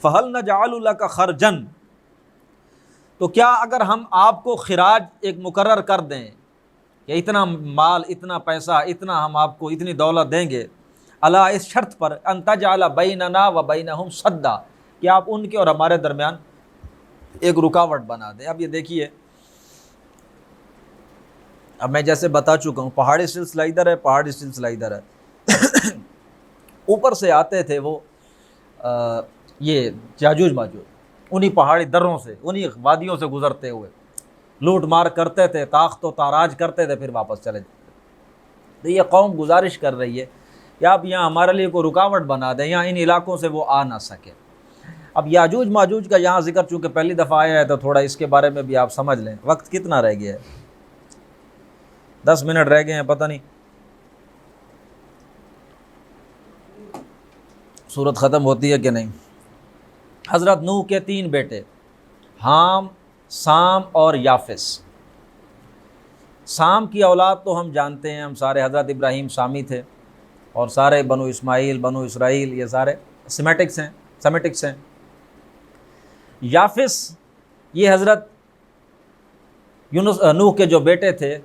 فہل نجعل لک خرجا، تو کیا اگر ہم آپ کو خراج ایک مقرر کر دیں کہ اتنا مال، اتنا پیسہ، اتنا ہم آپ کو اتنی دولت دیں گے، الا، اس شرط پر، ان تجعل بیننا و بینہم سدا، کہ آپ ان کے اور ہمارے درمیان ایک رکاوٹ بنا دیں۔ اب یہ دیکھیے، اب میں جیسے بتا چکا ہوں، پہاڑی سلسلہ ادھر ہے، پہاڑی سلسلہ ادھر ہے، اوپر سے آتے تھے وہ یہ یاجوج ماجوج، انہی پہاڑی دروں سے، انہی وادیوں سے گزرتے ہوئے لوٹ مار کرتے تھے، طاقت و تاراج کرتے تھے، پھر واپس چلے جاتے۔ تو یہ قوم گزارش کر رہی ہے کہ آپ یہاں ہمارے لیے کوئی رکاوٹ بنا دیں، یہاں ان علاقوں سے وہ آ نہ سکے۔ اب یاجوج ماجوج کا یہاں ذکر چونکہ پہلی دفعہ آیا ہے تو تھوڑا اس کے بارے میں بھی آپ سمجھ لیں۔ وقت کتنا رہ گیا ہے؟ 10 منٹ رہ گئے ہیں، پتہ نہیں سورت ختم ہوتی ہے کہ نہیں۔ حضرت نوح کے 3 بیٹے، حام، سام اور یافس۔ سام کی اولاد تو ہم جانتے ہیں، ہم سارے، حضرت ابراہیم سامی تھے، اور سارے بنو اسماعیل، بنو اسرائیل، یہ سارے سیمیٹکس ہیں۔ یافس، یہ حضرت نوح کے جو بیٹے تھے،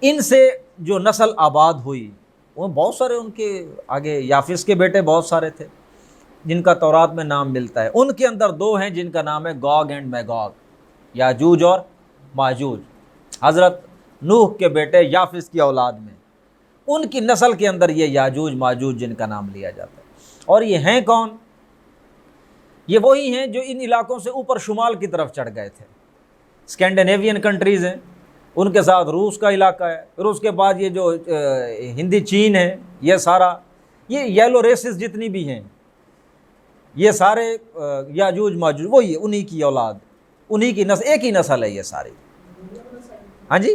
ان سے جو نسل آباد ہوئی وہ بہت سارے، ان کے آگے یافس کے بیٹے بہت سارے تھے جن کا تورات میں نام ملتا ہے۔ ان کے اندر 2 ہیں جن کا نام ہے گوگ اینڈ میگوگ، یاجوج اور ماجوج۔ حضرت نوح کے بیٹے یافس کی اولاد میں، ان کی نسل کے اندر یہ یاجوج ماجوج جن کا نام لیا جاتا ہے۔ اور یہ ہیں کون؟ یہ وہی ہیں جو ان علاقوں سے اوپر شمال کی طرف چڑھ گئے تھے، اسکینڈینیوین کنٹریز ہیں، ان کے ساتھ روس کا علاقہ ہے، پھر اس کے بعد یہ جو ہندی چین ہے، یہ سارا، یہ یلو ریسز جتنی بھی ہیں، یہ سارے یاجوج ماجوج وہی ہے، انہی کی اولاد، انہی کی نسل، ایک ہی نسل ہے یہ ساری۔ ہاں جی،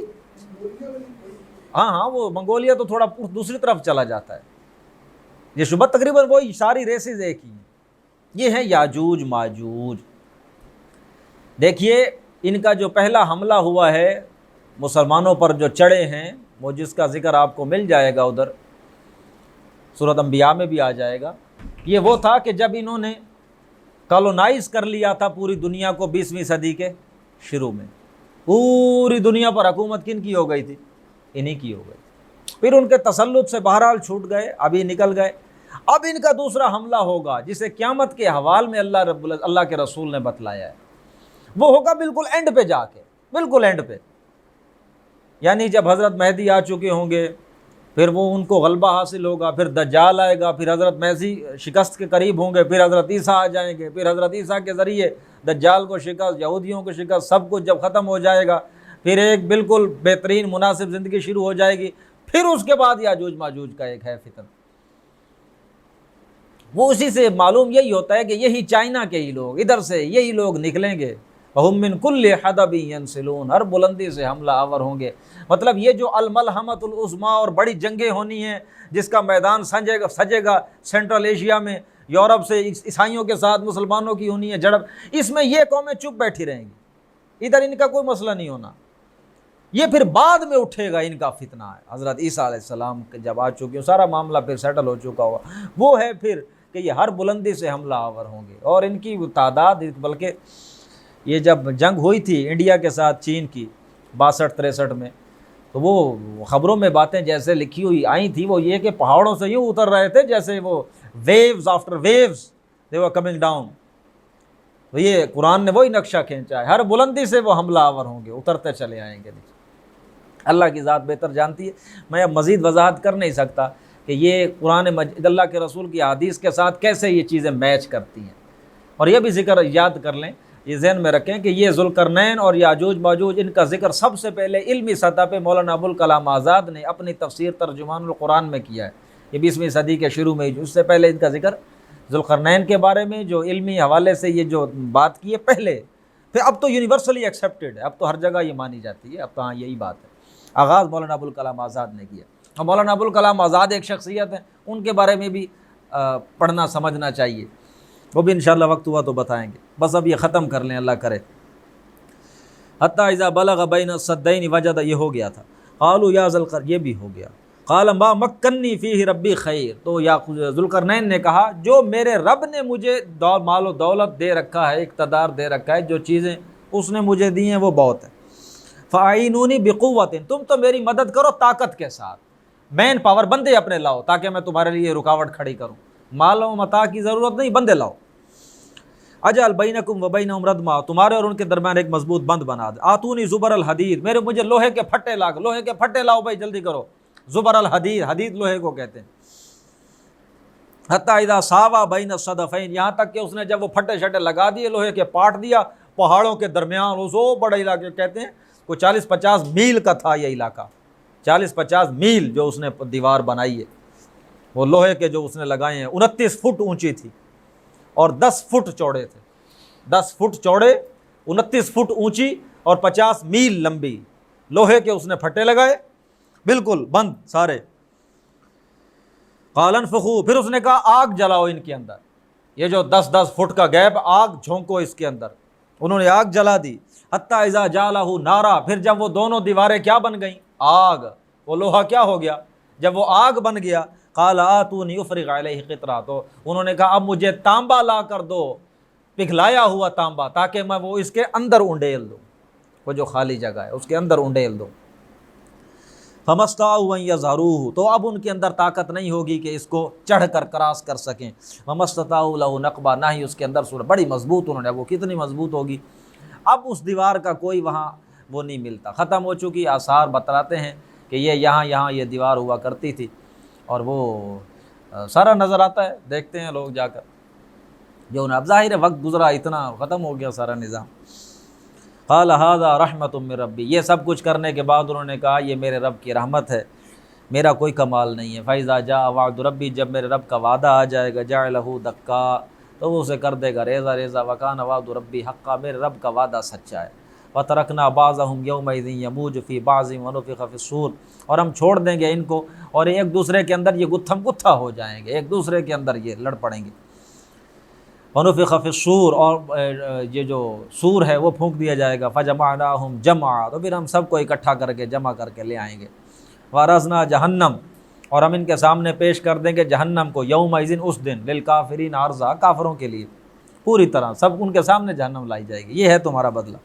ہاں وہ منگولیا تو تھوڑا دوسری طرف چلا جاتا ہے، یہ شبہ تقریباً وہی ساری ریسز ایک ہی ہیں۔ یہ ہیں یاجوج ماجوج۔ دیکھیے، ان کا جو پہلا حملہ ہوا ہے مسلمانوں پر جو چڑھے ہیں، وہ جس کا ذکر آپ کو مل جائے گا ادھر سورۃ انبیاء میں بھی آ جائے گا، یہ وہ تھا کہ جب انہوں نے کالونائز کر لیا تھا پوری دنیا کو 20ویں صدی کے شروع میں، پوری دنیا پر حکومت کن کی ہو گئی تھی؟ انہی کی ہو گئی۔ پھر ان کے تسلط سے بہرحال چھوٹ گئے، ابھی نکل گئے۔ اب ان کا دوسرا حملہ ہوگا جسے قیامت کے حوال میں اللہ کے رسول نے بتلایا ہے، وہ ہوگا بالکل اینڈ پہ جا کے، بالکل اینڈ پہ، یعنی جب حضرت مہدی آ چکے ہوں گے، پھر وہ ان کو غلبہ حاصل ہوگا، پھر دجال آئے گا، پھر حضرت مہدی شکست کے قریب ہوں گے، پھر حضرت عیسیٰ آ جائیں گے، پھر حضرت عیسیٰ کے ذریعے دجال کو شکست، یہودیوں کو شکست، سب کچھ جب ختم ہو جائے گا، پھر ایک بالکل بہترین مناسب زندگی شروع ہو جائے گی۔ پھر اس کے بعد یاجوج ماجوج کا ایک ہے فتن، وہ اسی سے معلوم یہی ہوتا ہے کہ یہی چائنا کے ہی لوگ، ادھر سے یہی لوگ نکلیں گے، وَهُم مِّن كُلِّ حَدَبٍ يَنْسِلُونَ، ہر بلندی سے حملہ آور ہوں گے۔ مطلب یہ جو الملحمۃ العظمیٰ اور بڑی جنگیں ہونی ہیں، جس کا میدان سجے گا سینٹرل ایشیا میں، یورپ سے عیسائیوں کے ساتھ مسلمانوں کی ہونی ہے جڑپ، اس میں یہ قومیں چپ بیٹھی رہیں گی، ادھر ان کا کوئی مسئلہ نہیں ہونا۔ یہ پھر بعد میں اٹھے گا ان کا فتنہ ہے، حضرت عیسیٰ علیہ السلام جب آ چکے، سارا معاملہ پھر سیٹل ہو چکا ہوا، وہ ہے پھر کہ یہ ہر بلندی سے حملہ آور ہوں گے، اور ان کی تعداد، بلکہ یہ جب جنگ ہوئی تھی انڈیا کے ساتھ چین کی 62-63 میں، تو وہ خبروں میں باتیں جیسے لکھی ہوئی آئی تھی وہ یہ کہ پہاڑوں سے یوں اتر رہے تھے جیسے وہ waves after waves they were coming down. تو یہ قرآن نے وہی نقشہ کھینچا ہے، ہر بلندی سے وہ حملہ آور ہوں گے، اترتے چلے آئیں گے نیچے. اللہ کی ذات بہتر جانتی ہے، میں اب مزید وضاحت کر نہیں سکتا کہ یہ قرآن مجید اللہ کے رسول کی حدیث کے ساتھ کیسے یہ چیزیں میچ کرتی ہیں. اور یہ بھی ذکر یاد کر لیں، یہ ذہن میں رکھیں کہ یہ ذوالقرنین اور یاجوج ماجوج ان کا ذکر سب سے پہلے علمی سطح پہ مولانا ابوالکلام آزاد نے اپنی تفسیر ترجمان القرآن میں کیا ہے. یہ 20ویں صدی کے شروع میں، اس سے پہلے ان کا ذکر ذوالقرنین کے بارے میں جو علمی حوالے سے یہ جو بات کی ہے پہلے، پھر اب تو یونیورسلی ایکسیپٹڈ ہے، اب تو ہر جگہ یہ مانی جاتی ہے، اب تو ہاں یہی بات ہے. آغاز مولانا ابوالکلام آزاد نے کیا. اور مولانا ابوالکلام آزاد ایک شخصیت ہیں، ان کے بارے میں بھی پڑھنا سمجھنا چاہیے، وہ بھی انشاءاللہ وقت ہوا تو بتائیں گے. بس اب یہ ختم کر لیں، اللہ کرے. حتیٰ اذا بلغ بین السدین وجد، یہ ہو گیا تھا. قالوا یا ذوالقرنین، یہ بھی ہو گیا. قال ما مکنی فیہ ربی خیر، تو یا ذوالقرنین نے کہا جو میرے رب نے مجھے مال و دولت دے رکھا ہے، اقتدار دے رکھا ہے، جو چیزیں اس نے مجھے دی ہیں وہ بہت ہے. فاعینونی بقوت، تم تو میری مدد کرو طاقت کے ساتھ، مین پاور، بندے اپنے لاؤ تاکہ میں تمہارے لیے رکاوٹ کھڑی کروں. مال و متاع کی ضرورت نہیں، بندے لاؤ. اجعل بینکم و بینہم ردما، تمہارے اور ان کے درمیان ایک مضبوط بند بنا دے. آتونی زبر الحدید، مجھے لوہے کے پھٹے لا، لوہے کے پھٹے لاؤ بھائی جلدی کرو. زبر الحدید، حدید لوہے کو کہتے ہیں. حتیٰ اذا ساوا بین الصدفین، یہاں تک کہ اس نے جب وہ پھٹے شٹے لگا دیے، لوہے کے پاٹ دیا پہاڑوں کے درمیان، وہ بڑے علاقے کہتے ہیں کوئی 40-50 میل کا تھا یہ علاقہ، 40-50 میل جو اس نے دیوار بنائی ہے. وہ لوہے کے جو اس نے لگائے ہیں 29 فٹ اونچی تھی اور 10 فٹ چوڑے تھے. 10 فٹ چوڑے، 29 فٹ اونچی اور 50 میل لمبی لوہے کے اس نے پھٹے لگائے، بالکل بند سارے. قال انفخوا، پھر اس نے کہا آگ جلاؤ ان کے اندر، یہ جو 10 فٹ کا گیپ، آگ جھونکو اس کے اندر. انہوں نے آگ جلا دی. حتیٰ اذا جعلہ نارا، پھر جب وہ دونوں دیواریں کیا بن گئیں؟ آگ. وہ لوہا کیا ہو گیا؟ جب وہ آگ بن گیا، قال آتونی افرغ علیہ قطرہ، تو انہوں نے کہا اب مجھے تانبا لا کر دو، پگھلایا ہوا تانبا، تاکہ میں وہ اس کے اندر انڈیل دوں، وہ جو خالی جگہ ہے اس کے اندر انڈیل دوں. فمستطاعوا ان یظہروہ، تو اب ان کے اندر طاقت نہیں ہوگی کہ اس کو چڑھ کر کراس کر سکیں. فمستطاعوا لہ نقبا، نہ ہی اس کے اندر بڑی مضبوط، انہوں نے، وہ کتنی مضبوط ہوگی. اب اس دیوار کا کوئی وہاں وہ نہیں ملتا، ختم ہو چکی. آثار بتلاتے ہیں کہ یہ یہاں یہ دیوار ہوا کرتی تھی، اور وہ سارا نظر آتا ہے، دیکھتے ہیں لوگ جا کر جو اب ظاہر ہے وقت گزرا، اتنا ختم ہو گیا سارا نظام. قال ھذا رحمت من ربی، یہ سب کچھ کرنے کے بعد انہوں نے کہا یہ میرے رب کی رحمت ہے، میرا کوئی کمال نہیں ہے. فاذا جاء وعد ربی، جب میرے رب کا وعدہ آ جائے گا، جعلہ دکا، تو وہ اسے کر دے گا ریزہ ریزہ. وکان وعد ربی حقا، میرے رب کا وعدہ سچا ہے. وترکنا بعضهم یومئذ یموج فی بعض ونفخ فی الصور، اور ہم چھوڑ دیں گے ان کو اور ایک دوسرے کے اندر یہ گتھم گتھا ہو جائیں گے، ایک دوسرے کے اندر یہ لڑ پڑیں گے. ونفخ فی الصور، اور یہ جو سور ہے وہ پھونک دیا جائے گا. فجمعناہم جمعا، تو پھر ہم سب کو اکٹھا کر کے جمع کر کے لے آئیں گے. وعرضنا جہنم، اور ہم ان کے سامنے پیش کر دیں گے جہنم کو، یومئذ، اس دن، للکافرین عرضا، کافروں کے لیے پوری طرح سب ان کے سامنے جہنم لائی جائے گی. یہ ہے تمہارا بدلہ.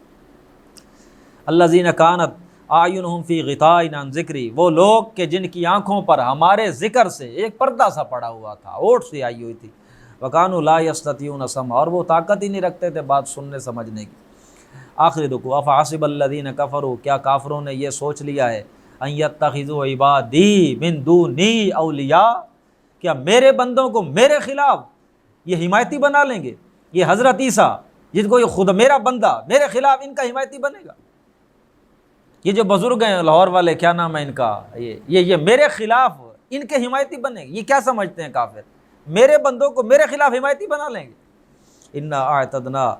الذین کانت اعینہم فی غطاء عن ذکری، وہ لوگ کہ جن کی آنکھوں پر ہمارے ذکر سے ایک پردہ سا پڑا ہوا تھا، اوٹ سی آئی ہوئی تھی. وکانوا لا یستطیعون سمع، اور وہ طاقت ہی نہیں رکھتے تھے بات سننے سمجھنے کی. آخری رکوع. افحسب الذین کفروا، کیا کافروں نے یہ سوچ لیا ہے، ان یتخذوا عبادی من دونی اولیاء، کیا میرے بندوں کو میرے خلاف یہ حمایتی بنا لیں گے؟ یہ حضرت عیسیٰ جن کو یہ خود میرا بندہ میرے خلاف ان کا حمایتی بنے گا. یہ جو بزرگ ہیں لاہور والے، کیا نام ہے ان کا، یہ میرے خلاف ان کے حمایتی بنے گے. یہ کیا سمجھتے ہیں کافر، میرے بندوں کو میرے خلاف حمایتی بنا لیں گے. انا اعتدنا،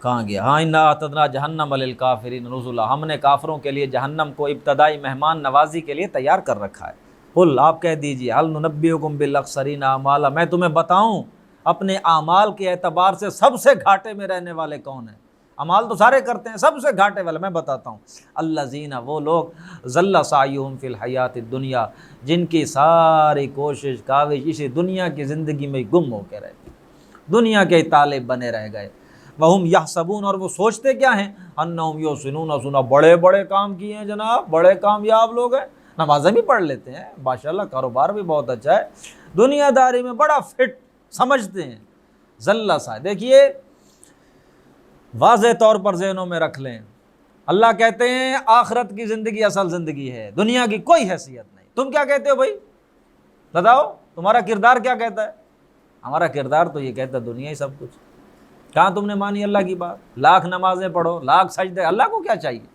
کہاں گیا، ہاں، انا اعتدنا جہنم للکافرین نزلا، ہم نے کافروں کے لیے جہنم کو ابتدائی مہمان نوازی کے لیے تیار کر رکھا ہے. قل، آپ کہہ دیجئے، هل ننبئکم بالاخسرین اعمالا، میں تمہیں بتاؤں اپنے اعمال کے اعتبار سے سب سے گھاٹے میں رہنے والے کون ہیں. اعمال تو سارے کرتے ہیں، سب سے گھاٹے والا میں بتاتا ہوں، الذین، وہ لوگ ذل سعیہم فی الحیات الدنیا، جن کی ساری کوشش کاوش اسی دنیا کی زندگی میں گم ہو کے رہ گئی، دنیا کے طالب بنے رہ گئے، وہم یحسبون، اور وہ سوچتے کیا ہیں، انہم یحسنون صنعا، بڑے بڑے کام کیے ہیں جناب، بڑے کامیاب لوگ ہیں، نمازیں بھی پڑھ لیتے ہیں ماشاءاللہ، کاروبار بھی بہت اچھا ہے، دنیا داری میں بڑا فٹ سمجھتے ہیں، ذلہ سا۔ دیکھیے واضح طور پر ذہنوں میں رکھ لیں، اللہ کہتے ہیں آخرت کی زندگی اصل زندگی ہے، دنیا کی کوئی حیثیت نہیں۔ تم کیا کہتے ہو بھائی، بتاؤ تمہارا کردار کیا کہتا ہے؟ ہمارا کردار تو یہ کہتا ہے دنیا ہی سب کچھ۔ کہاں تم نے مانی اللہ کی بات؟ لاکھ نمازیں پڑھو، لاکھ سجدے، اللہ کو کیا چاہیے؟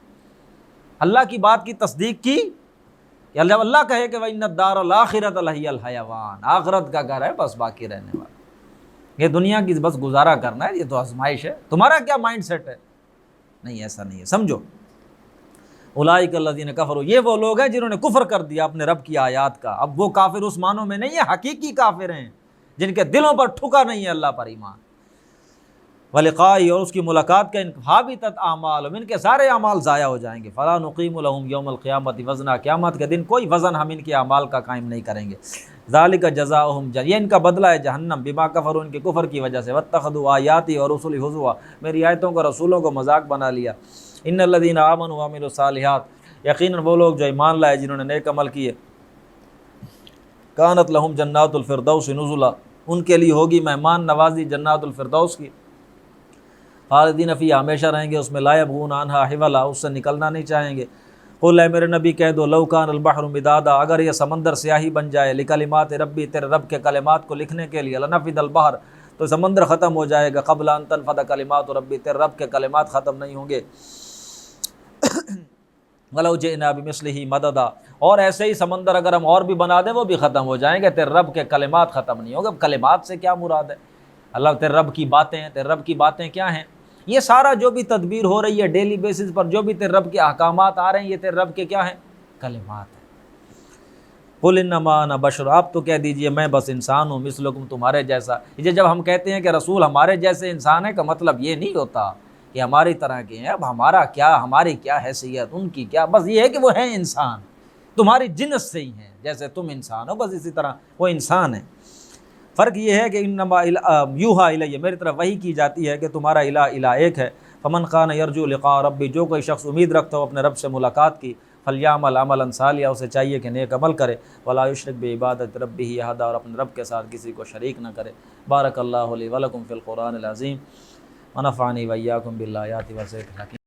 اللہ کی بات کی تصدیق کی، یا جب اللہ کہے کہ وَإِنَّ الدَّارَ الْآخِرَةَ لَهِيَ الْحَيَوَانُ، آخرت کا گھر ہے بس باقی رہنے والا، یہ دنیا کی بس گزارا کرنا ہے، یہ تو آزمائش ہے۔ تمہارا کیا مائنڈ سیٹ ہے؟ نہیں، ایسا نہیں ہے، سمجھو۔ اولئک الذین کفروا، یہ وہ لوگ ہیں جنہوں نے کفر کر دیا اپنے رب کی آیات کا۔ اب وہ کافر اس معنوں میں نہیں ہے، حقیقی کافر ہیں جن کے دلوں پر ٹھکا نہیں ہے اللہ پر ایمان، ولقائی، اور اس کی ملاقات کا، حابطت اعمالہم، ان کے سارے اعمال ضائع ہو جائیں گے، فلا نقیم لہم یوم القیامۃ وزنا، قیامت کے دن کوئی وزن ہم ان کے اعمال کا قائم نہیں کریں گے، ذالک جزاؤہم، یہ ان کا بدلہ ہے جہنم، بما کفروا، ان کے کفر کی وجہ سے، واتخذوا آیاتی اور رسلی ہزوا، میری آیتوں کو رسولوں کو مذاق بنا لیا، ان الذین آمنوا وعملوا الصالحات، یقیناً وہ لوگ جو ایمان لائے جنہوں نے نیک عمل کیے، کانت لہم جنات الفردوس نزلا، ان کے لیے ہوگی مہمان نوازی جنات الفردوس کی، خالدین فیہا، ہمیشہ رہیں گے اس میں، لا یبغون عنہا حولا، اس سے نکلنا نہیں چاہیں گے۔ قل، اے میرے نبی کہہ دو، لو کان البحر مدادا، اگر یہ سمندر سیاہی بن جائے، لکلمات ربی، تیرے رب کے کلمات کو لکھنے کے لیے، لنفد البحر، تو سمندر ختم ہو جائے گا، قبل ان تنفد کلمات ربی، تیرے رب کے کلمات ختم نہیں ہوں گے، ولو جئنا بمثلہ مددا، اور ایسے ہی سمندر اگر ہم اور بھی بنا دیں وہ بھی ختم ہو جائیں گے، تیرے رب کے کلمات ختم نہیں ہوں گے۔ اب کلمات سے کیا مراد ہے؟ اللہ، تیرے رب کی باتیں ہیں، تیرے رب کی باتیں کیا ہیں؟ یہ سارا جو بھی تدبیر ہو رہی ہے ڈیلی بیسس پر، جو بھی تیرے رب کے احکامات آ رہے ہیں، یہ تیرے رب کے کیا ہیں؟ کلمات ہیں۔ قل انما انا بشر، آپ تو کہہ دیجئے میں بس انسان ہوں، مثلکم، تمہارے جیسا۔ یہ جب ہم کہتے ہیں کہ رسول ہمارے جیسے انسان ہے، کا مطلب یہ نہیں ہوتا کہ ہماری طرح کے ہیں، اب ہمارا کیا، ہماری کیا حیثیت، ان کی کیا، بس یہ ہے کہ وہ ہیں انسان، تمہاری جنس سے ہی ہیں، جیسے تم انسان ہو بس اسی طرح وہ انسان ہے۔ فرق یہ ہے کہ انما یوحا الیہ، میری طرف وحی کی جاتی ہے کہ تمہارا الہ ایک ہے۔ فمن کان یرجو لقاء ربی، جو کوئی شخص امید رکھتا ہو اپنے رب سے ملاقات کی، فلیعمل عملا صالحا، اسے چاہیے کہ نیک عمل کرے، ولا یشرک بعبادۃ ربہ احدا، اور اپنے رب کے ساتھ کسی کو شریک نہ کرے۔ بارک اللہ لی ولکم فی القرآن العظیم، ونفعنی وإیاکم بالآیات والذکر الحکیم۔